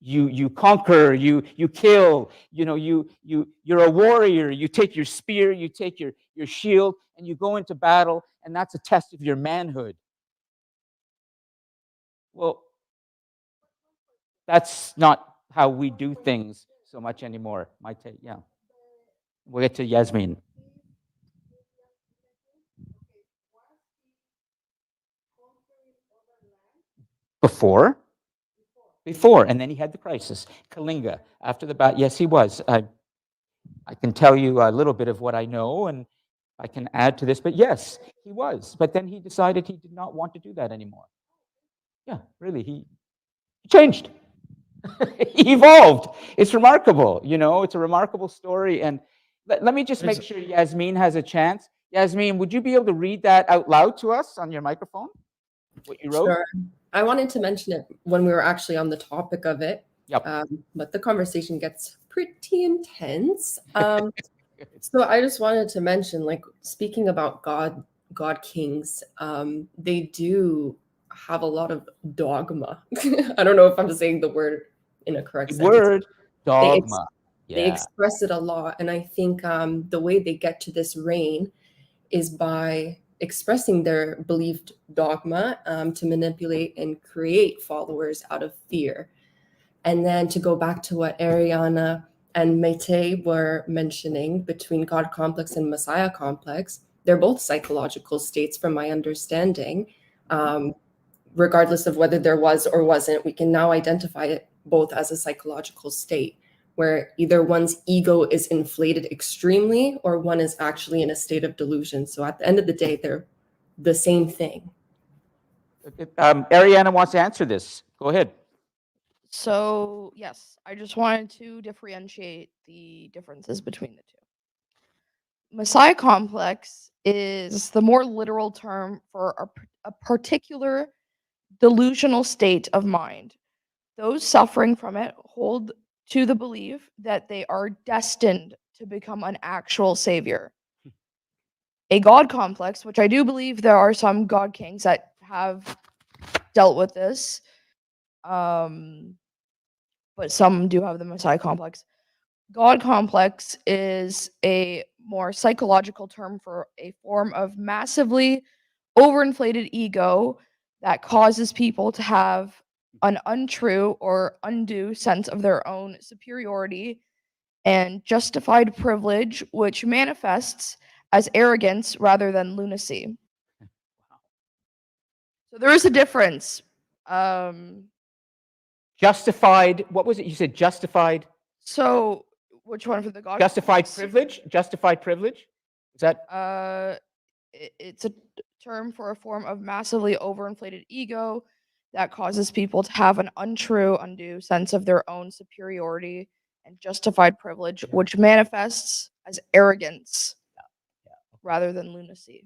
you conquer, you kill, you're a warrior, you take your spear, you take your shield, and you go into battle, and that's a test of your manhood. Well, that's not how we do things so much anymore. My take, yeah. We'll get to Yasmin. Before, and then he had the crisis. Kalinga, after the battle, yes, he was. I can tell you a little bit of what I know, and I can add to this, but yes, he was. But then he decided he did not want to do that anymore. Yeah, really, he changed. He evolved. It's remarkable, it's a remarkable story. And let me just make sure Yasmin has a chance. Yasmin, would you be able to read that out loud to us on your microphone? What you wrote? Sure. I wanted to mention it when we were actually on the topic of it. Yep. But the conversation gets pretty intense. So I just wanted to mention, like, speaking about God kings, they do have a lot of dogma. I don't know if I'm saying the word in a correct sentence. Word, dogma. They express it a lot. And I think the way they get to this reign is by expressing their believed dogma to manipulate and create followers out of fear. And then to go back to what Ariana and Meitei were mentioning between God complex and Messiah complex, they're both psychological states from my understanding. Regardless of whether there was or wasn't, we can now identify it both as a psychological state where either one's ego is inflated extremely or one is actually in a state of delusion. So at the end of the day, they're the same thing. Ariana wants to answer this. Go ahead. So, yes, I just wanted to differentiate the differences between the two. Messiah complex is the more literal term for a particular delusional state of mind. Those suffering from it hold to the belief that they are destined to become an actual savior. A God complex, which I do believe there are some God kings that have dealt with this, but some do have the Messiah complex. God complex is a more psychological term for a form of massively overinflated ego that causes people to have an untrue or undue sense of their own superiority and justified privilege, which manifests as arrogance rather than lunacy. So there is a difference. Justified, what was it? You said justified? So which one for the God? Justified complex? privilege? Justified privilege? Is that? It's a term for a form of massively overinflated ego that causes people to have an untrue, undue sense of their own superiority and justified privilege, which manifests as arrogance rather than lunacy.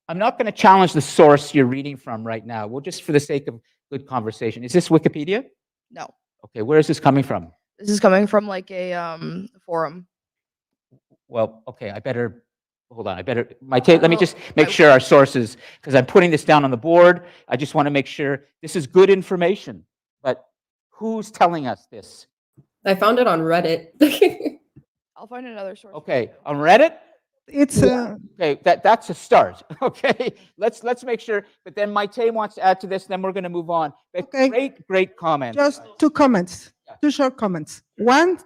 I'm not going to challenge the source you're reading from right now. We'll just, for the sake of good conversation. Is this Wikipedia? No, Okay, where is this coming from? this is coming from like a forum. Well, okay, I better, hold on, let me Oh, just make I- sure our sources, because I'm putting this down on the board. I just want to make sure this is good information, but who's telling us this? I found it on Reddit. I'll find another source. for Okay, you. on Reddit? It's Okay, that's a start. Okay, let's make sure. But then Maite wants to add to this. Then we're going to move on. But Okay. great comment. just two comments, two short comments. One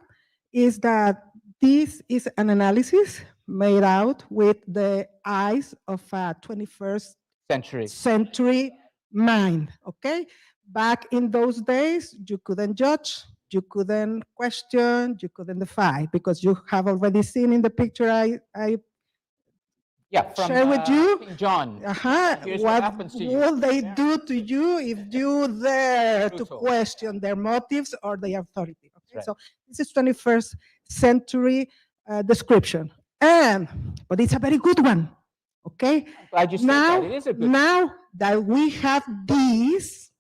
is that this is an analysis made out with the eyes of a 21st Century. century mind, okay? Back in those days, you couldn't judge, you couldn't question, you couldn't defy, because you have already seen in the picture I Yeah, from share with you. King John. Here's what happens to you. will they do to you if you dare to Brutal. question their motives or their authority? Okay, right. so this is 21st century description, but it's a very good one. Okay, I'm glad you said now, that. It is a good. now that we have these,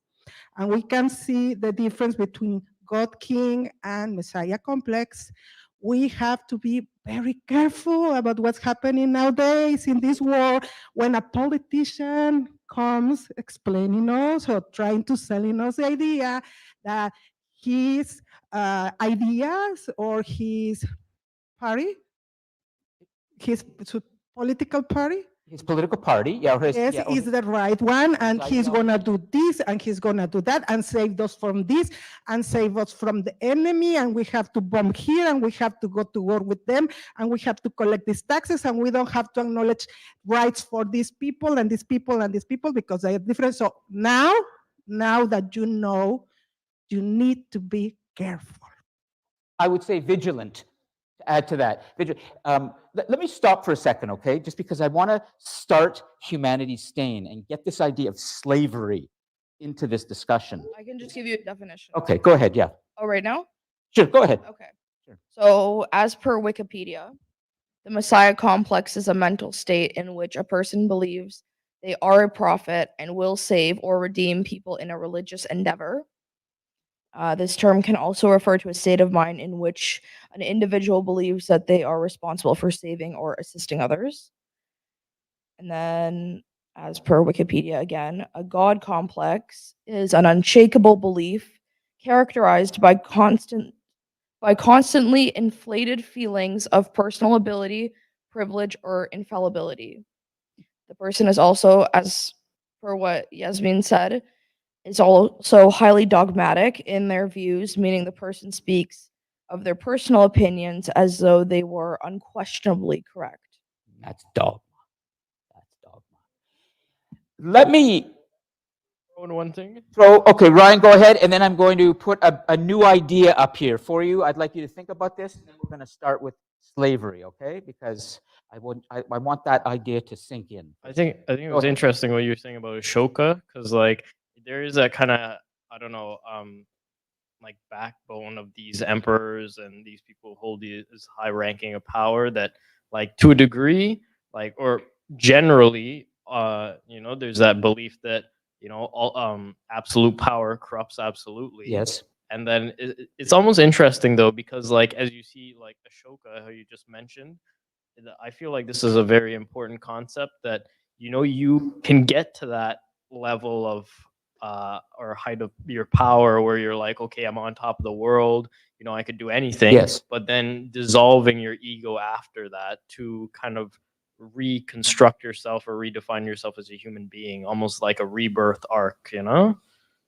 and we can see the difference between God King and Messiah complex, we have to be very careful about what's happening nowadays in this world when a politician comes explaining us or trying to selling us the idea that his ideas or his party, his political party, His political party, yeah, or his, yes, yeah, or is the right one, and his he's gonna ideology. do this, and he's gonna do that, and save us from this, and save us from the enemy, and we have to bomb here, and we have to go to war with them, and we have to collect these taxes, and we don't have to acknowledge rights for these people and these people and these people because they are different. So now that you know, you need to be careful. I would say vigilant, to add to that. Let me stop for a second, okay? Just because I want to start humanity's stain and get this idea of slavery into this discussion. I can just give you a definition. Okay, go ahead, yeah. Oh, right now? Sure, go ahead. Okay. Sure. So, as per Wikipedia, the Messiah complex is a mental state in which a person believes they are a prophet and will save or redeem people in a religious endeavor. This term can also refer to a state of mind in which an individual believes that they are responsible for saving or assisting others. And then, as per Wikipedia again, a God complex is an unshakable belief characterized by constantly inflated feelings of personal ability, privilege, or infallibility. The person is also, as per what Yasmin said, is also highly dogmatic in their views, meaning the person speaks of their personal opinions as though they were unquestionably correct. That's dogma. That's dogma. Let me Throw in one thing. okay, Ryan, go ahead, and then I'm going to put a new idea up here for you. I'd like you to think about this, and then we're going to start with slavery, okay? Because I want that idea to sink in. I think it Go was ahead. interesting what you were saying about Ashoka, because like there is that kind of, I don't know, like backbone of these emperors and these people who hold this high ranking of power that, like, to a degree, like, or generally, there's that belief that all absolute power corrupts absolutely. Yes. And then it's almost interesting though, because like as you see like Ashoka, how you just mentioned, I feel like this is a very important concept that you can get to that level of or height of your power where you're like, okay, I'm on top of the world, I could do anything. Yes. But then dissolving your ego after that to kind of reconstruct yourself or redefine yourself as a human being, almost like a rebirth arc,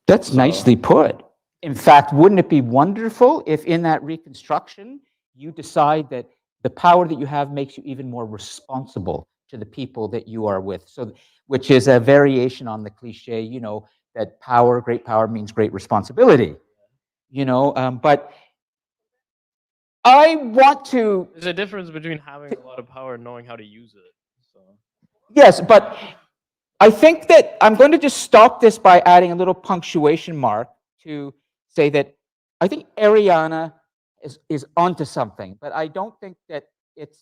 That's So- nicely put. In fact, wouldn't it be wonderful if in that reconstruction, you decide that the power that you have makes you even more responsible to the people that you are with? So, which is a variation on the cliche, that great power means great responsibility, but I want to, There's a difference between having a lot of power and knowing how to use it. So yes, but I think that I'm going to just stop this by adding a little punctuation mark to say that I think Ariana is onto something, but I don't think that it's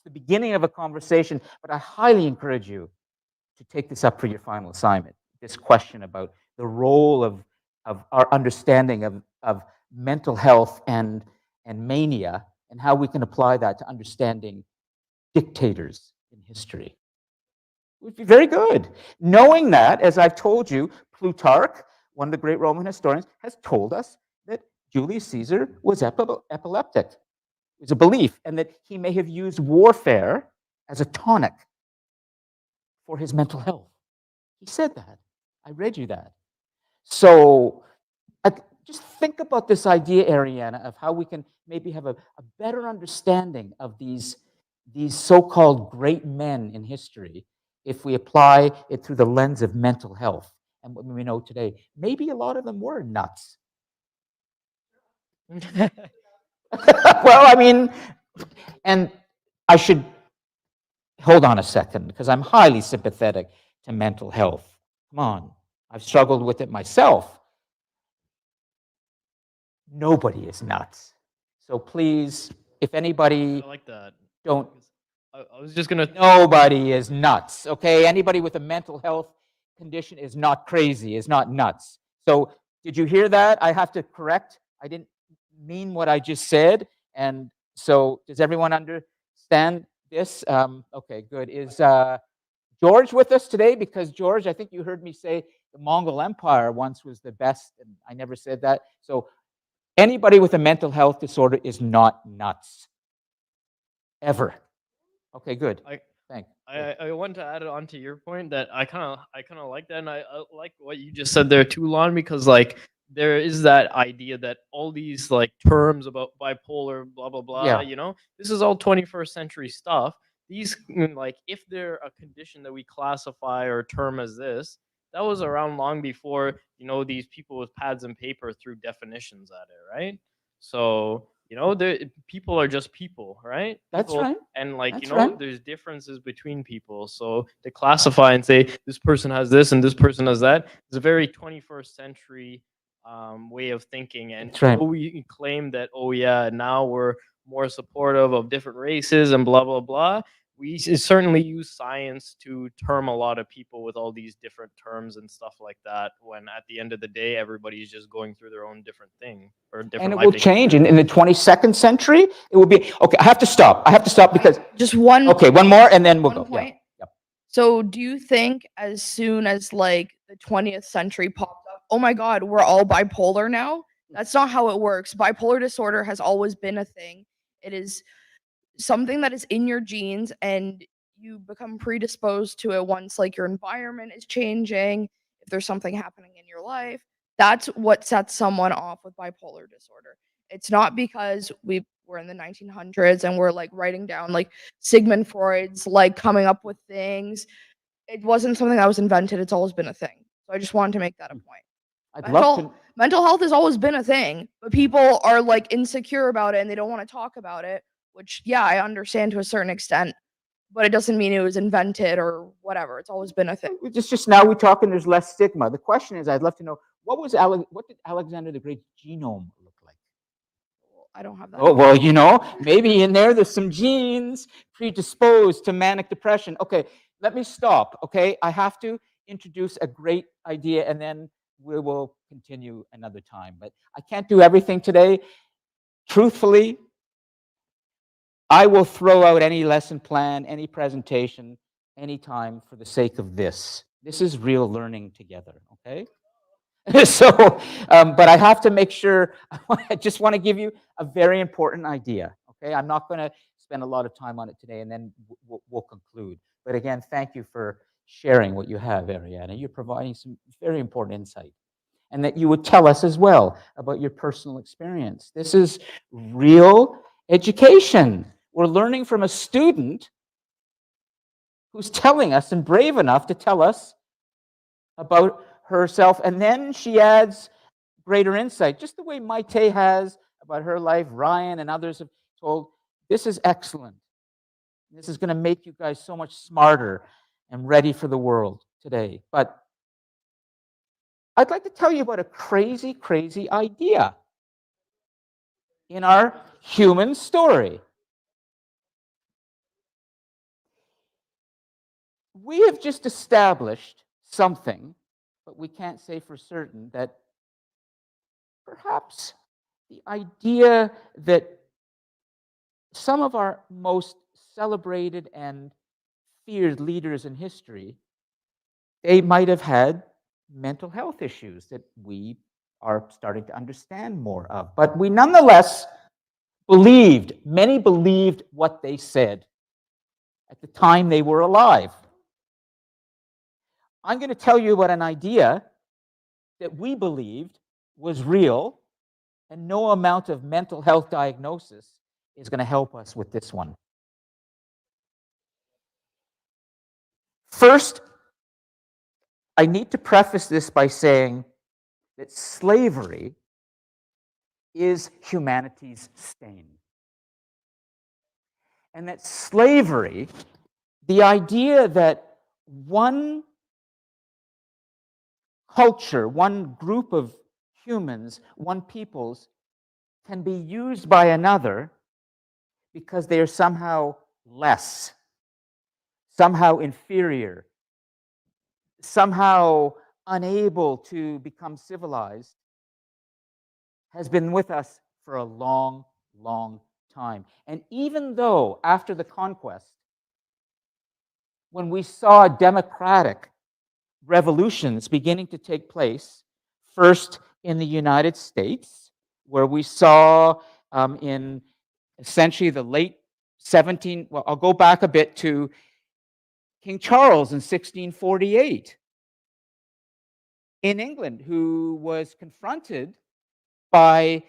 the beginning of a conversation, but I highly encourage you to take this up for your final assignment, this question about the role of our understanding of mental health and mania, and how we can apply that to understanding dictators in history. It would be very good. Knowing that, as I've told you, Plutarch, one of the great Roman historians, has told us that Julius Caesar was epileptic. It was a belief, and that he may have used warfare as a tonic for his mental health. He said that. I read you that. So just think about this idea, Ariana, of how we can maybe have a better understanding of these so-called great men in history if we apply it through the lens of mental health. And what we know today, maybe a lot of them were nuts. Well, I mean, and I should hold on a second, because I'm highly sympathetic to mental health. Come on, I've struggled with it myself. Nobody is nuts. So please, if anybody, I like that. don't, I was just gonna. nobody is nuts, okay? Anybody with a mental health condition is not crazy, is not nuts. So did you hear that? I have to correct. I didn't mean what I just said. And so does everyone understand this? Okay, good. Is George with us today? Because George, I think you heard me say the Mongol Empire once was the best, and I never said that. So anybody with a mental health disorder is not nuts. Ever. Okay, good. I- Thanks. I want to add on to your point that I kind of like that, and I like what you just said there too, Lon, because like there is that idea that all these like terms about bipolar, blah blah blah, Yeah. you know, this is all 21st century stuff. These like if they're a condition that we classify or term as this, that was around long before these people with pads and paper threw definitions at it, right? So people are just people, right? That's People, right. and like That's right. there's differences between people, so to classify and say this person has this and this person has that is a very 21st century way of thinking. And That's right. we claim that, oh yeah, now we're more supportive of different races and blah blah blah. We certainly use science to term a lot of people with all these different terms and stuff like that, when at the end of the day everybody's just going through their own different thing or different And it life will change experience. in the 22nd century. It will be okay. I have to stop because Just one okay, one more and then we'll one go. Yeah. point. So do you think as soon as like the 20th century popped up, oh my God, we're all bipolar now? That's not how it works. Bipolar disorder has always been a thing. It is something that is in your genes, and you become predisposed to it once like your environment is changing, if there's something happening in your life. That's what sets someone off with bipolar disorder. It's not because we're in the 1900s and we're like writing down like Sigmund Freud's like coming up with things. It wasn't something that was invented. It's always been a thing. So I just wanted to make that a point. I'd love to. Mental health has always been a thing, but people are like insecure about it and they don't want to talk about it, which yeah, I understand to a certain extent, but it doesn't mean it was invented or whatever. It's always been a thing. Just now we talk and there's less stigma. The question is, I'd love to know what did Alexander the Great's genome look like? I don't have that. Oh, well, maybe in there's some genes predisposed to manic depression. Okay, let me stop. Okay, I have to introduce a great idea and then we will continue another time. But I can't do everything today. Truthfully, I will throw out any lesson plan, any presentation, anytime for the sake of this. This is real learning together, okay? So, but I have to make sure, I just want to give you a very important idea, okay? I'm not going to spend a lot of time on it today, and then we'll conclude. But again, thank you for sharing what you have, Ariana. You're providing some very important insight. And that you would tell us as well about your personal experience. This is real education. We're learning from a student who's telling us and brave enough to tell us about herself. And then she adds greater insight, just the way Maite has about her life, Ryan and others have told. This is excellent. This is going to make you guys so much smarter and ready for the world today. But I'd like to tell you about a crazy, crazy idea in our human story. We have just established something, but we can't say for certain that perhaps the idea that some of our most celebrated and feared leaders in history, they might have had mental health issues that we are starting to understand more of. But we nonetheless many believed what they said at the time they were alive. I'm going to tell you about an idea that we believed was real, and no amount of mental health diagnosis is going to help us with this one. First, I need to preface this by saying that slavery is humanity's stain. And that slavery, the idea that one culture, one group of humans, one peoples can be used by another because they are somehow less, somehow inferior, somehow unable to become civilized, has been with us for a long, long time. And even though after the conquest, when we saw democratic revolutions beginning to take place, first in the United States, where we saw in essentially the late 17, well, I'll go back a bit to King Charles in 1648 in England, who was confronted by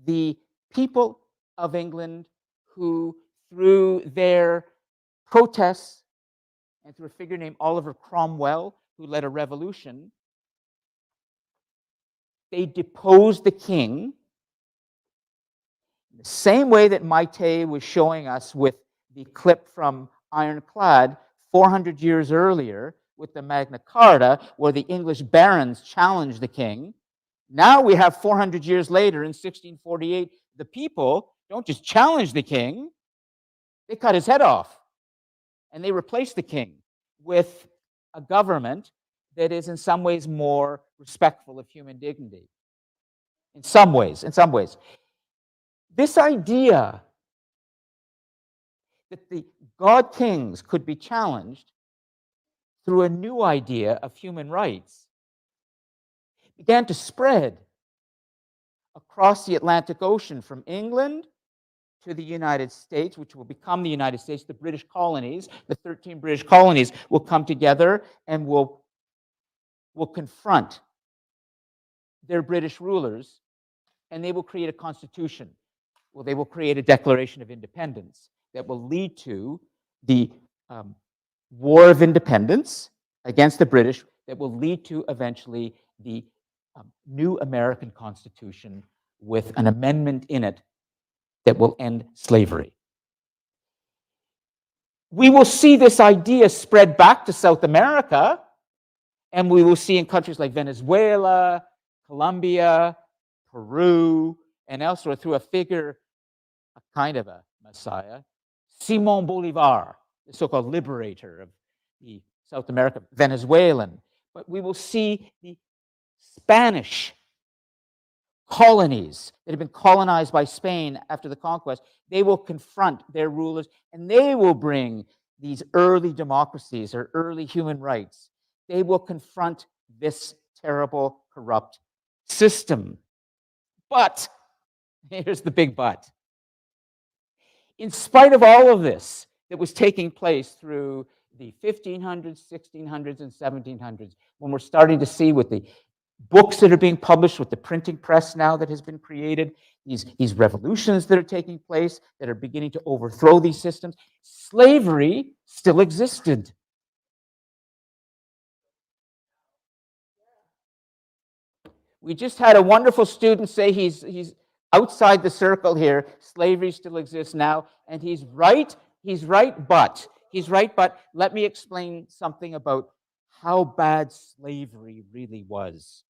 the people of England who, through their protests and through a figure named Oliver Cromwell, who led a revolution, they deposed the king the same way that Maite was showing us with the clip from Ironclad 400 years earlier with the Magna Carta, where the English barons challenged the king. Now we have 400 years later in 1648, the people don't just challenge the king, they cut his head off. And they replace the king with a government that is in some ways more respectful of human dignity. In some ways. This idea that the god kings could be challenged through a new idea of human rights began to spread across the Atlantic Ocean from England to the United States, which will become the United States. The British colonies, the 13 British colonies, will come together and will confront their British rulers, and they will create a constitution. Well, they will create a Declaration of Independence that will lead to the War of Independence against the British, that will lead to eventually the new American Constitution with an amendment in it that will end slavery. We will see this idea spread back to South America, and we will see in countries like Venezuela, Colombia, Peru, and elsewhere through a figure, a kind of a messiah, Simon Bolivar, the so-called liberator of the South America, Venezuelan. But we will see the Spanish colonies that have been colonized by Spain after the conquest. They will confront their rulers, and they will bring these early democracies or early human rights. They will confront this terrible, corrupt system. But, here's the big but. In spite of all of this that was taking place through the 1500s, 1600s, and 1700s, when we're starting to see with the books that are being published, with the printing press now that has been created, these revolutions that are taking place, that are beginning to overthrow these systems, slavery still existed. We just had a wonderful student say he's outside the circle here. Slavery still exists now, and he's right, but let me explain something about how bad slavery really was.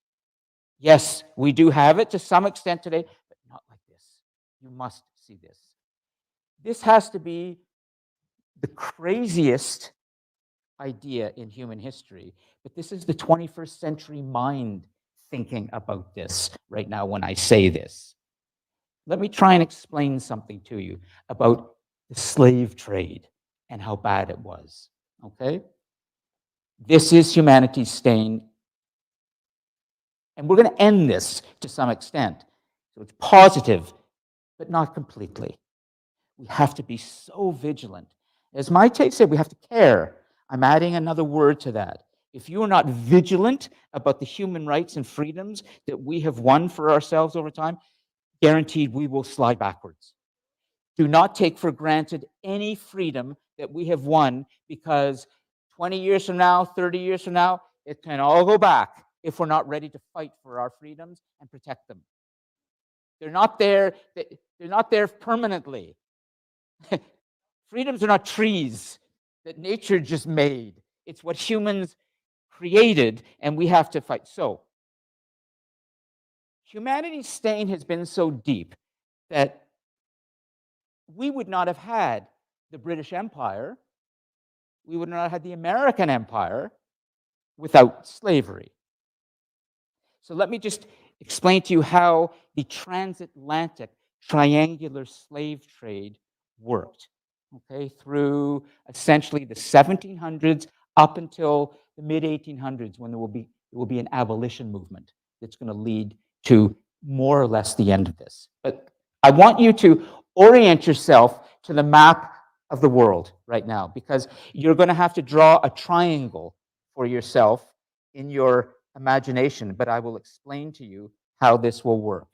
Yes, we do have it to some extent today, but not like this. You must see this. This has to be the craziest idea in human history, but this is the 21st century mind thinking about this right now when I say this. Let me try and explain something to you about the slave trade and how bad it was, okay? This is humanity's stain, and we're going to end this to some extent. So it's positive, but not completely. We have to be so vigilant. As Maite said, we have to care. I'm adding another word to that. If you are not vigilant about the human rights and freedoms that we have won for ourselves over time, guaranteed we will slide backwards. Do not take for granted any freedom that we have won, because 20 years from now, 30 years from now, it can all go back if we're not ready to fight for our freedoms and protect them. They're not there permanently. Freedoms are not trees that nature just made. It's what humans created, and we have to fight. So, humanity's stain has been so deep that we would not have had the British Empire, we would not have had the American Empire without slavery. So let me just explain to you how the transatlantic triangular slave trade worked, okay, through essentially the 1700s up until the mid 1800s, when there will be an abolition movement that's going to lead to more or less the end of this. But I want you to orient yourself to the map of the world right now, because you're going to have to draw a triangle for yourself in your imagination, but I will explain to you how this will work.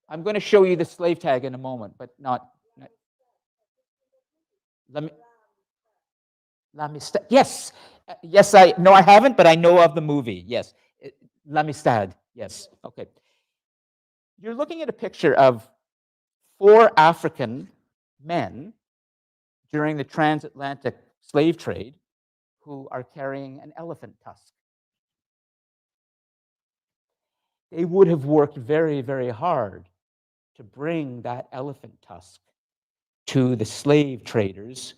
I'm going to show you the slave tag in a moment, but not let me. L'Amistad. Yes, yes. I haven't, but I know of the movie. Yes, L'Amistad. Yes. Okay. You're looking at a picture of 4 African men during the transatlantic slave trade who are carrying an elephant tusk. They would have worked very, very hard to bring that elephant tusk to the slave traders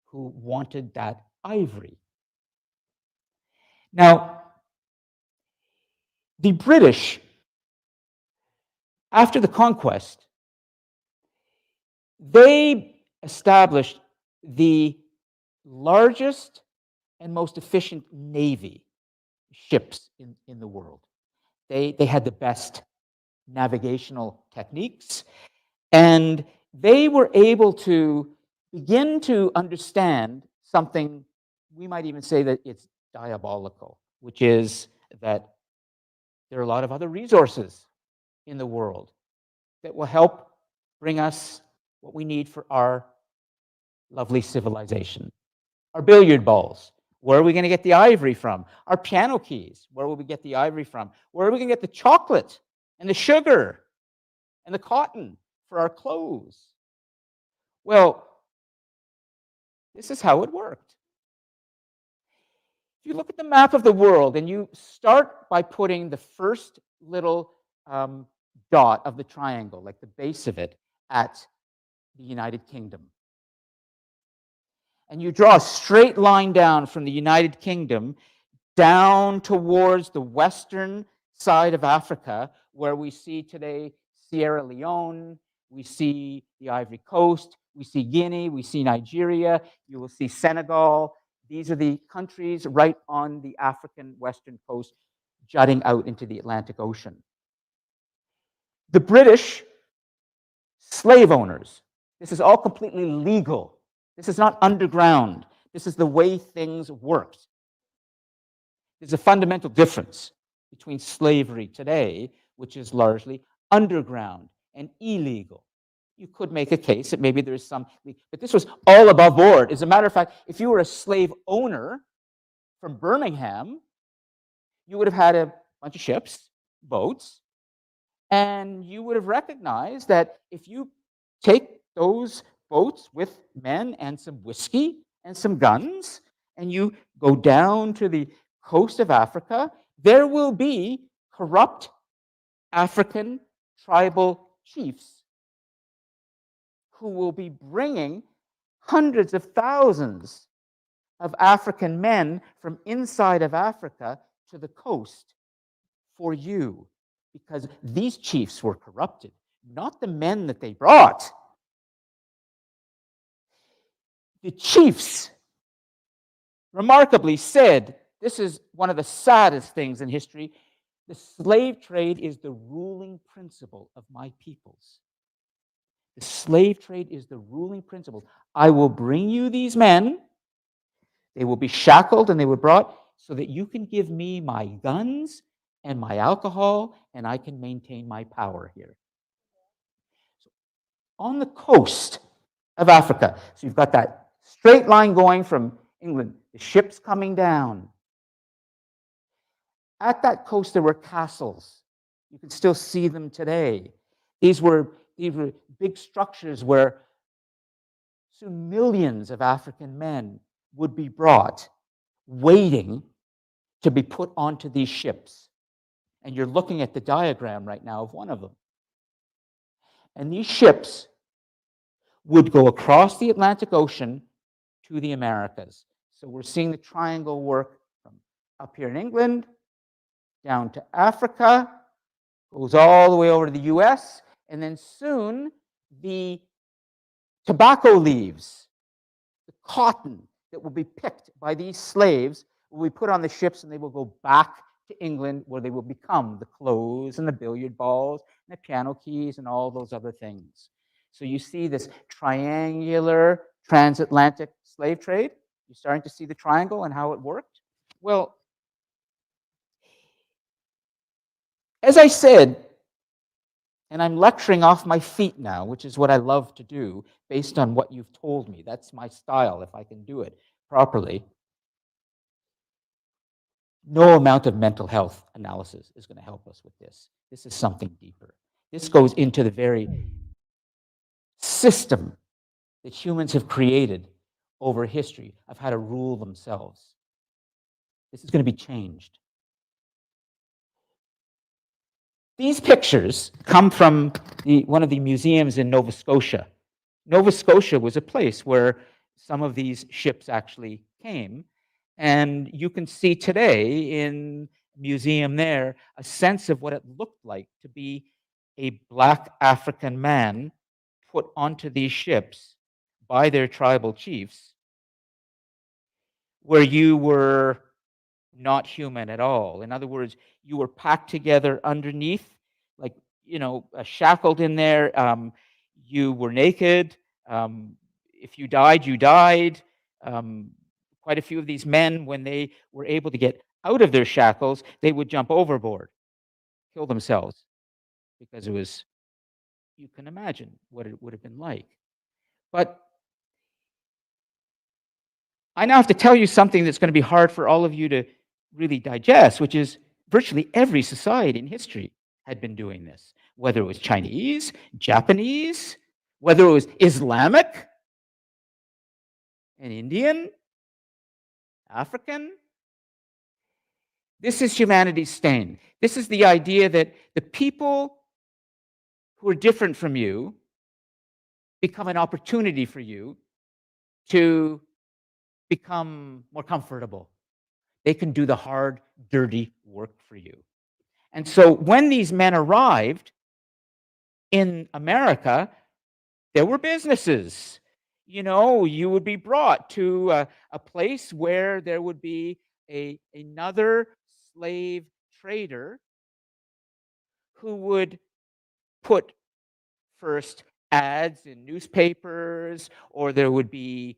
who wanted that ivory. Now, the British, after the conquest, they established the largest and most efficient navy ships in the world. They had the best navigational techniques, and they were able to begin to understand something, we might even say that it's diabolical, which is that there are a lot of other resources in the world that will help bring us what we need for our lovely civilization. Our billiard balls, where are we going to get the ivory from? Our piano keys, where will we get the ivory from? Where are we going to get the chocolate and the sugar and the cotton for our clothes? Well, this is how it worked. If you look at the map of the world and you start by putting the first little dot of the triangle, like the base of it, at the United Kingdom, and you draw a straight line down from the United Kingdom down towards the western side of Africa, where we see today Sierra Leone, we see the Ivory Coast, we see Guinea, we see Nigeria, you will see Senegal. These are the countries right on the African western coast, jutting out into the Atlantic Ocean. The British slave owners, this is all completely legal. This is not underground. This is the way things worked. There's a fundamental difference between slavery today, which is largely underground and illegal. You could make a case that maybe there's some, but this was all above board. As a matter of fact, if you were a slave owner from Birmingham, you would have had a bunch of ships, boats, and you would have recognized that if you take those boats with men and some whiskey and some guns, and you go down to the coast of Africa, there will be corrupt African tribal chiefs who will be bringing hundreds of thousands of African men from inside of Africa to the coast for you, because these chiefs were corrupted, not the men that they brought. The chiefs remarkably said, this is one of the saddest things in history, the slave trade is the ruling principle of my peoples. The slave trade is the ruling principle. I will bring you these men, they will be shackled and they were brought so that you can give me my guns and my alcohol and I can maintain my power here. So on the coast of Africa, so you've got that straight line going from England, the ships coming down. At that coast, there were castles. You can still see them today. These were big structures where soon millions of African men would be brought, waiting to be put onto these ships. And you're looking at the diagram right now of one of them. And these ships would go across the Atlantic Ocean to the Americas. So we're seeing the triangle work from up here in England, down to Africa, goes all the way over to the US, and then soon the tobacco leaves, the cotton that will be picked by these slaves will be put on the ships, and they will go back to England, where they will become the clothes and the billiard balls and the piano keys and all those other things. So you see this triangular transatlantic slave trade. You're starting to see the triangle and how it worked. Well, as I said, and I'm lecturing off my feet now, which is what I love to do based on what you've told me. That's my style, if I can do it properly. No amount of mental health analysis is going to help us with this. This is something deeper. This goes into the very system that humans have created over history of how to rule themselves. This is going to be changed. These pictures come from one of the museums in Nova Scotia. Nova Scotia was a place where some of these ships actually came. And you can see today in the museum there a sense of what it looked like to be a Black African man put onto these ships by their tribal chiefs, where you were not human at all. In other words, you were packed together underneath, like, shackled in there. You were naked. If you died, you died. Quite a few of these men, when they were able to get out of their shackles, they would jump overboard, kill themselves, because it was, you can imagine what it would have been like. But I now have to tell you something that's going to be hard for all of you to really digest, which is virtually every society in history had been doing this, whether it was Chinese, Japanese, whether it was Islamic, and Indian, African. This is humanity's stain. This is the idea that the people who are different from you become an opportunity for you to become more comfortable. They can do the hard, dirty work for you. And so when these men arrived in America, there were businesses. You would be brought to a place where there would be another slave trader who would put first ads in newspapers, or there would be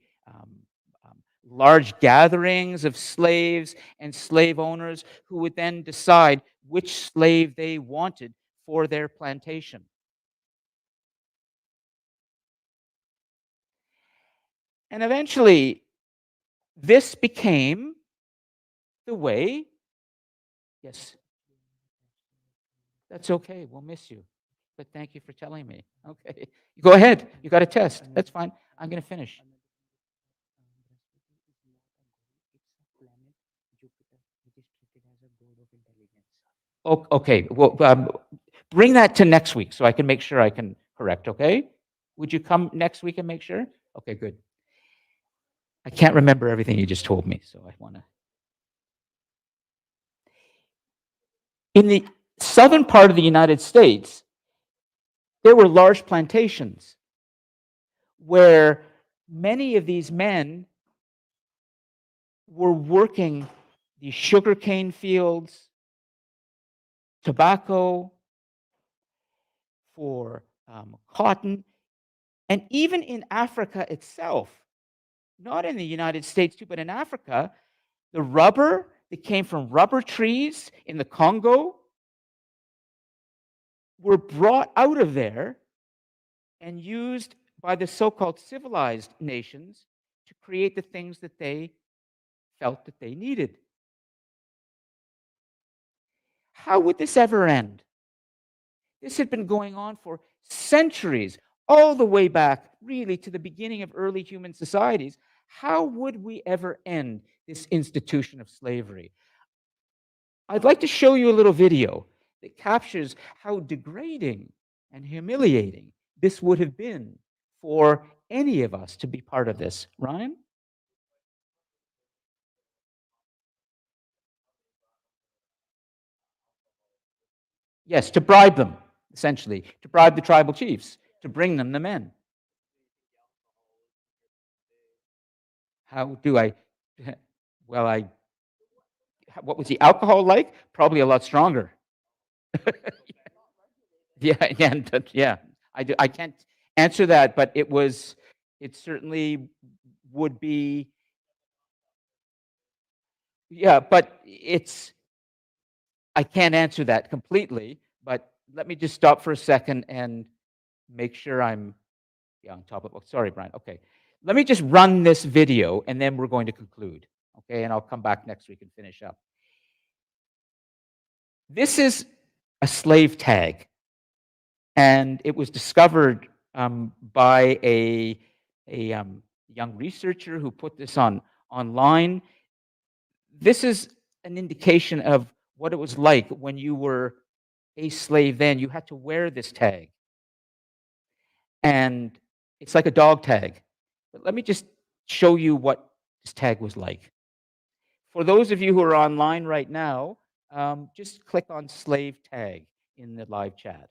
large gatherings of slaves and slave owners who would then decide which slave they wanted for their plantation. And eventually, this became the way. Yes. That's okay. We'll miss you. But thank you for telling me. Okay. Go ahead. You got a test. That's fine. I'm going to finish. Okay. Well, bring that to next week so I can make sure I can correct, okay? Would you come next week and make sure? Okay, good. I can't remember everything you just told me, so I want to. In the southern part of the United States, there were large plantations where many of these men were working the sugarcane fields, tobacco, for cotton, and even in Africa itself, not in the United States too, but in Africa, the rubber that came from rubber trees in the Congo were brought out of there and used by the so-called civilized nations to create the things that they felt that they needed. How would this ever end? This had been going on for centuries, all the way back, really, to the beginning of early human societies. How would we ever end this institution of slavery? I'd like to show you a little video that captures how degrading and humiliating this would have been for any of us to be part of this. Ryan? Yes, to bribe them, essentially, to bribe the tribal chiefs, to bring them the men. How do I, well, what was the alcohol like? Probably a lot stronger. Yeah, yeah, I can't answer that, but it certainly would be, yeah, but I can't answer that completely, but let me just stop for a second and make sure I'm, yeah, on top of, oh, sorry, Brian, okay. Let me just run this video and then we're going to conclude, okay? And I'll come back next week and finish up. This is a slave tag, and it was discovered by a young researcher who put this online. This is an indication of what it was like when you were a slave then. You had to wear this tag, and it's like a dog tag. But let me just show you what this tag was like. For those of you who are online right now, just click on slave tag in the live chat.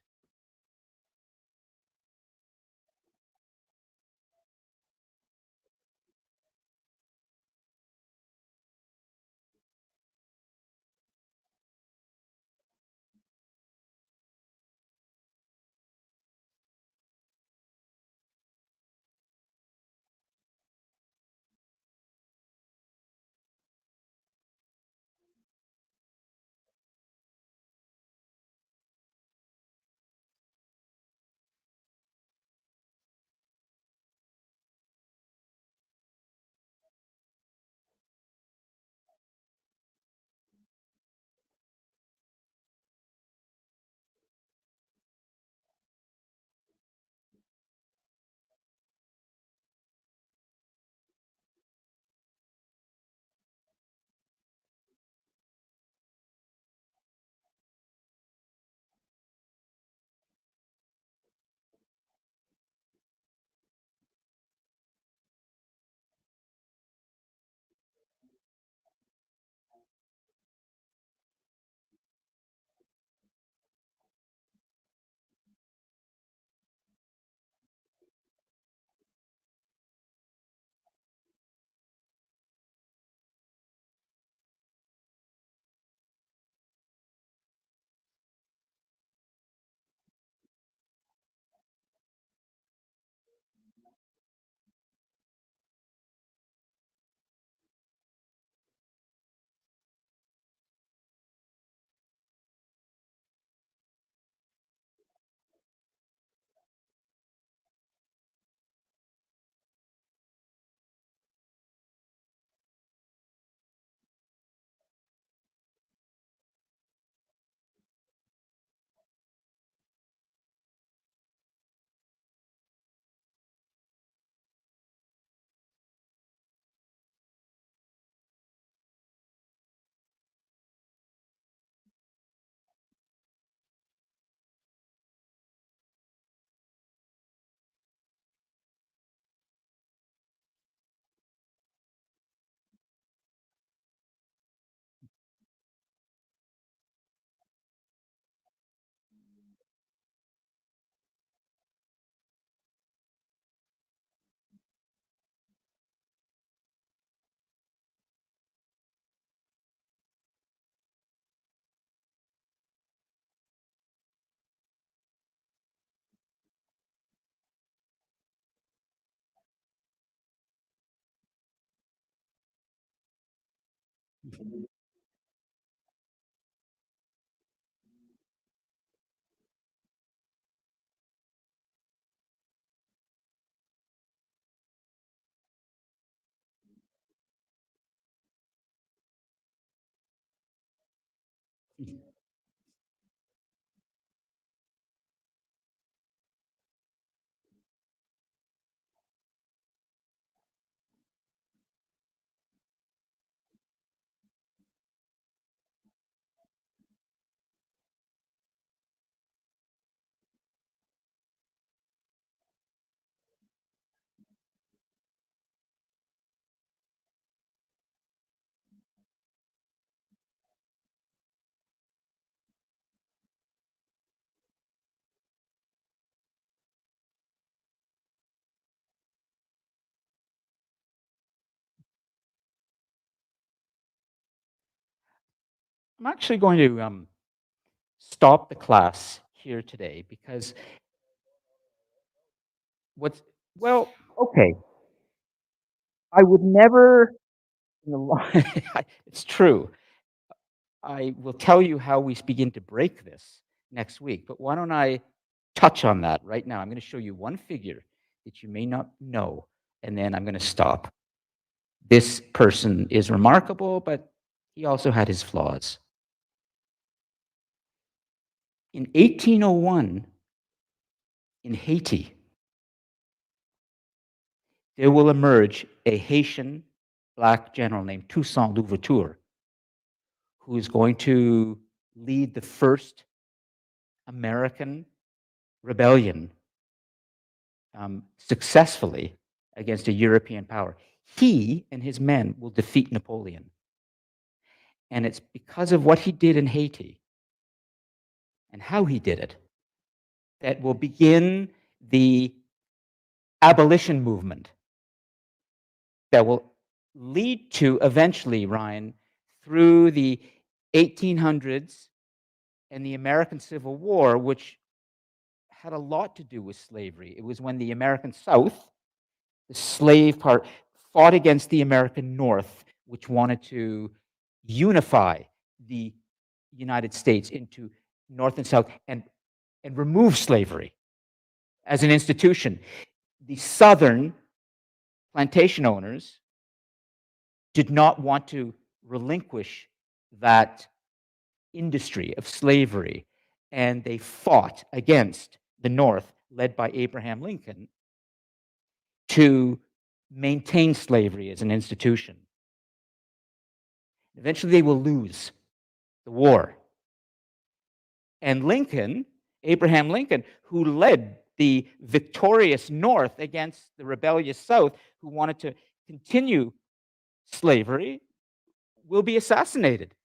I'm actually going to stop the class here today because well, okay. I would never in the it's true. I will tell you how we begin to break this next week, but why don't I touch on that right now? I'm going to show you one figure that you may not know, and then I'm going to stop. This person is remarkable, but he also had his flaws. In 1801, in Haiti, there will emerge a Haitian black general named Toussaint Louverture, who is going to lead the first American rebellion successfully against a European power. He and his men will defeat Napoleon. And it's because of what he did in Haiti and how he did it that will begin the abolition movement that will lead to eventually, Ryan, through the 1800s and the American Civil War, which had a lot to do with slavery. It was when the American South, the slave part, fought against the American North, which wanted to unify the United States into North and South and remove slavery as an institution. The Southern plantation owners did not want to relinquish that industry of slavery, and they fought against the North, led by Abraham Lincoln, to maintain slavery as an institution. Eventually, they will lose the war. And Lincoln, Abraham Lincoln, who led the victorious North against the rebellious South, who wanted to continue slavery, will be assassinated.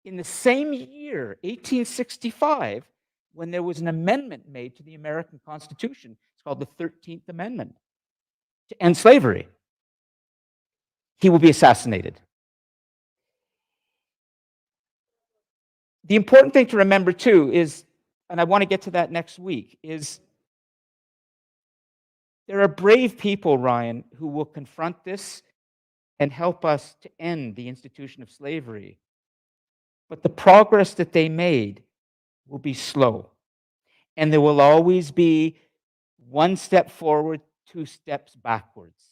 In the same year, 1865, when there was an amendment made to the American Constitution, it's called the 13th Amendment, to end slavery, he will be assassinated. The important thing to remember, too, is, and I want to get to that next week, is there are brave people, Ryan, who will confront this and help us to end the institution of slavery. But the progress that they made will be slow. And there will always be one step forward, two steps backwards.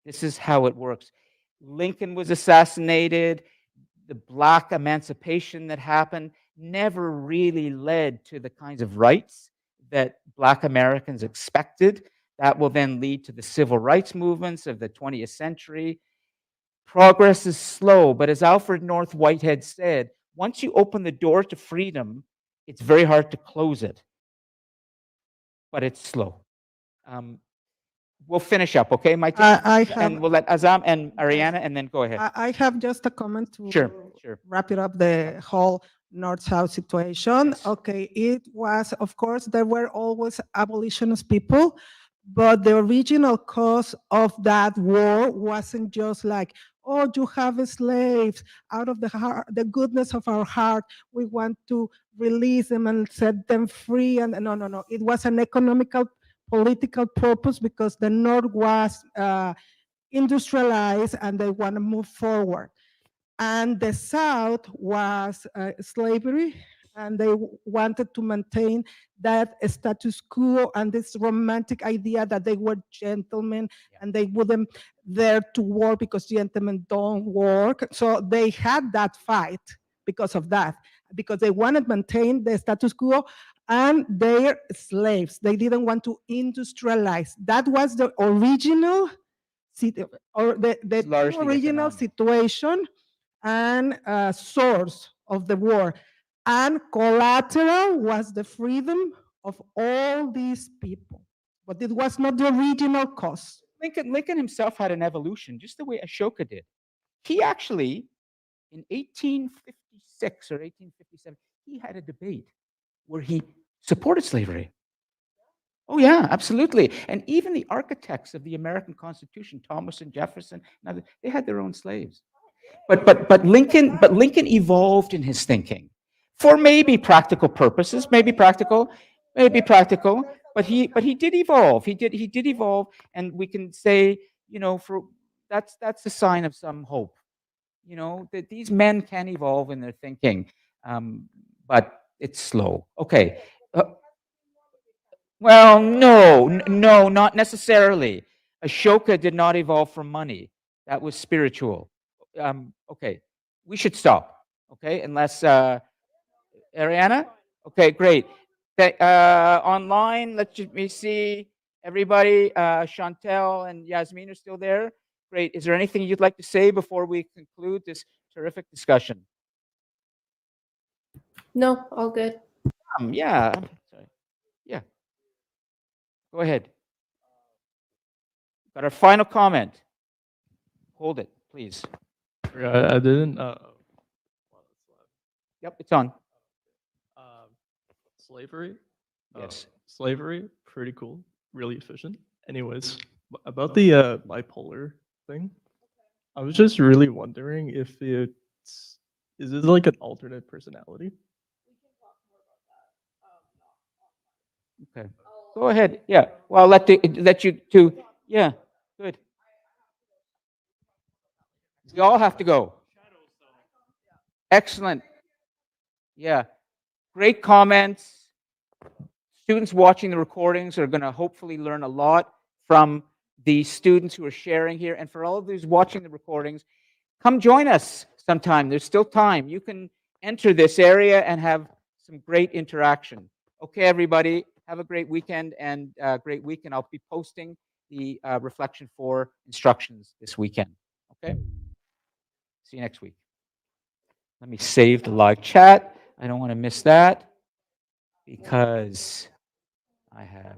This is how it works. Lincoln was assassinated. The black emancipation that happened never really led to the kinds of rights that black Americans expected. That will then lead to the civil rights movements of the 20th century. Progress is slow, but as Alfred North Whitehead said, once you open the door to freedom, it's very hard to close it. But it's slow. We'll finish up, okay, my team? And we'll let Azam and Ariana, and then go ahead. I have just a comment to Sure. wrap it up the whole North-South situation. Yes. Okay, it was, of course, there were always abolitionist people, but the original cause of that war wasn't just like, oh, you have slaves out of the heart, the goodness of our heart. We want to release them and set them free. And no. It was an economical, political purpose because the North was industrialized and they want to move forward. And the South was slavery, and they wanted to maintain that status quo and this romantic idea that they were gentlemen and they wouldn't there to work because gentlemen don't work. So they had that fight because of that, because they wanted to maintain the status quo and their slaves. They didn't want to industrialize. That was the original or the original situation and source of the war. And collateral was the freedom of all these people. But it was not the original cause. Lincoln himself had an evolution, just the way Ashoka did. He actually, in 1856 or 1857, he had a debate where he supported slavery. Oh, yeah, absolutely. And even the architects of the American Constitution, Thomas and Jefferson, they had their own slaves. But Lincoln evolved in his thinking for maybe practical purposes, maybe practical, but he did evolve. He did evolve, and we can say, for that's a sign of some hope. That these men can evolve in their thinking, but it's slow. Okay. Well, no, not necessarily. Ashoka did not evolve from money. That was spiritual. Okay, we should stop. Okay, unless Ariana. Okay, great. Online, let me see. Everybody, Chantel and Yasmin are still there. Great. Is there anything you'd like to say before we conclude this terrific discussion? No, all good. Yeah. Sorry. Yeah. Go ahead. Got our final comment. Hold it, please. I didn't. Yep, it's on. Slavery. Yes. Slavery, pretty cool, really efficient. Anyways, about the bipolar thing, I was just really wondering if is it like an alternate personality? Okay. Go ahead. Yeah. Well, I'll let you two. Yeah. Good. We all have to go. Excellent. Yeah. Great comments. Students watching the recordings are going to hopefully learn a lot from the students who are sharing here. And for all of those watching the recordings, come join us sometime. There's still time. You can enter this area and have some great interaction. Okay, everybody, have a great weekend and great week. And I'll be posting the Reflection 4 instructions this weekend. Okay? See you next week. Let me save the live chat. I don't want to miss that because I have.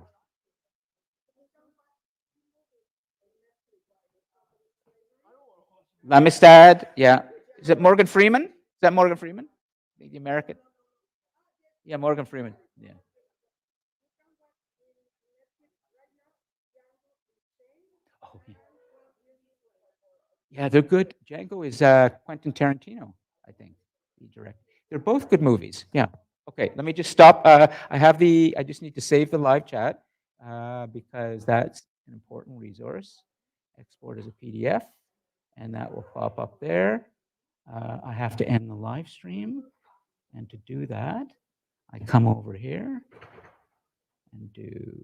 Amistad, yeah. Is it Morgan Freeman? Is that Morgan Freeman? The American? Yeah, Morgan Freeman. Yeah. Oh, yeah. Yeah, they're good. Django is Quentin Tarantino, I think. He directed. They're both good movies. Yeah. Okay, let me just stop. I just need to save the live chat because that's an important resource. Export as a PDF, and that will pop up there. I have to end the live stream. And to do that, I come over here and do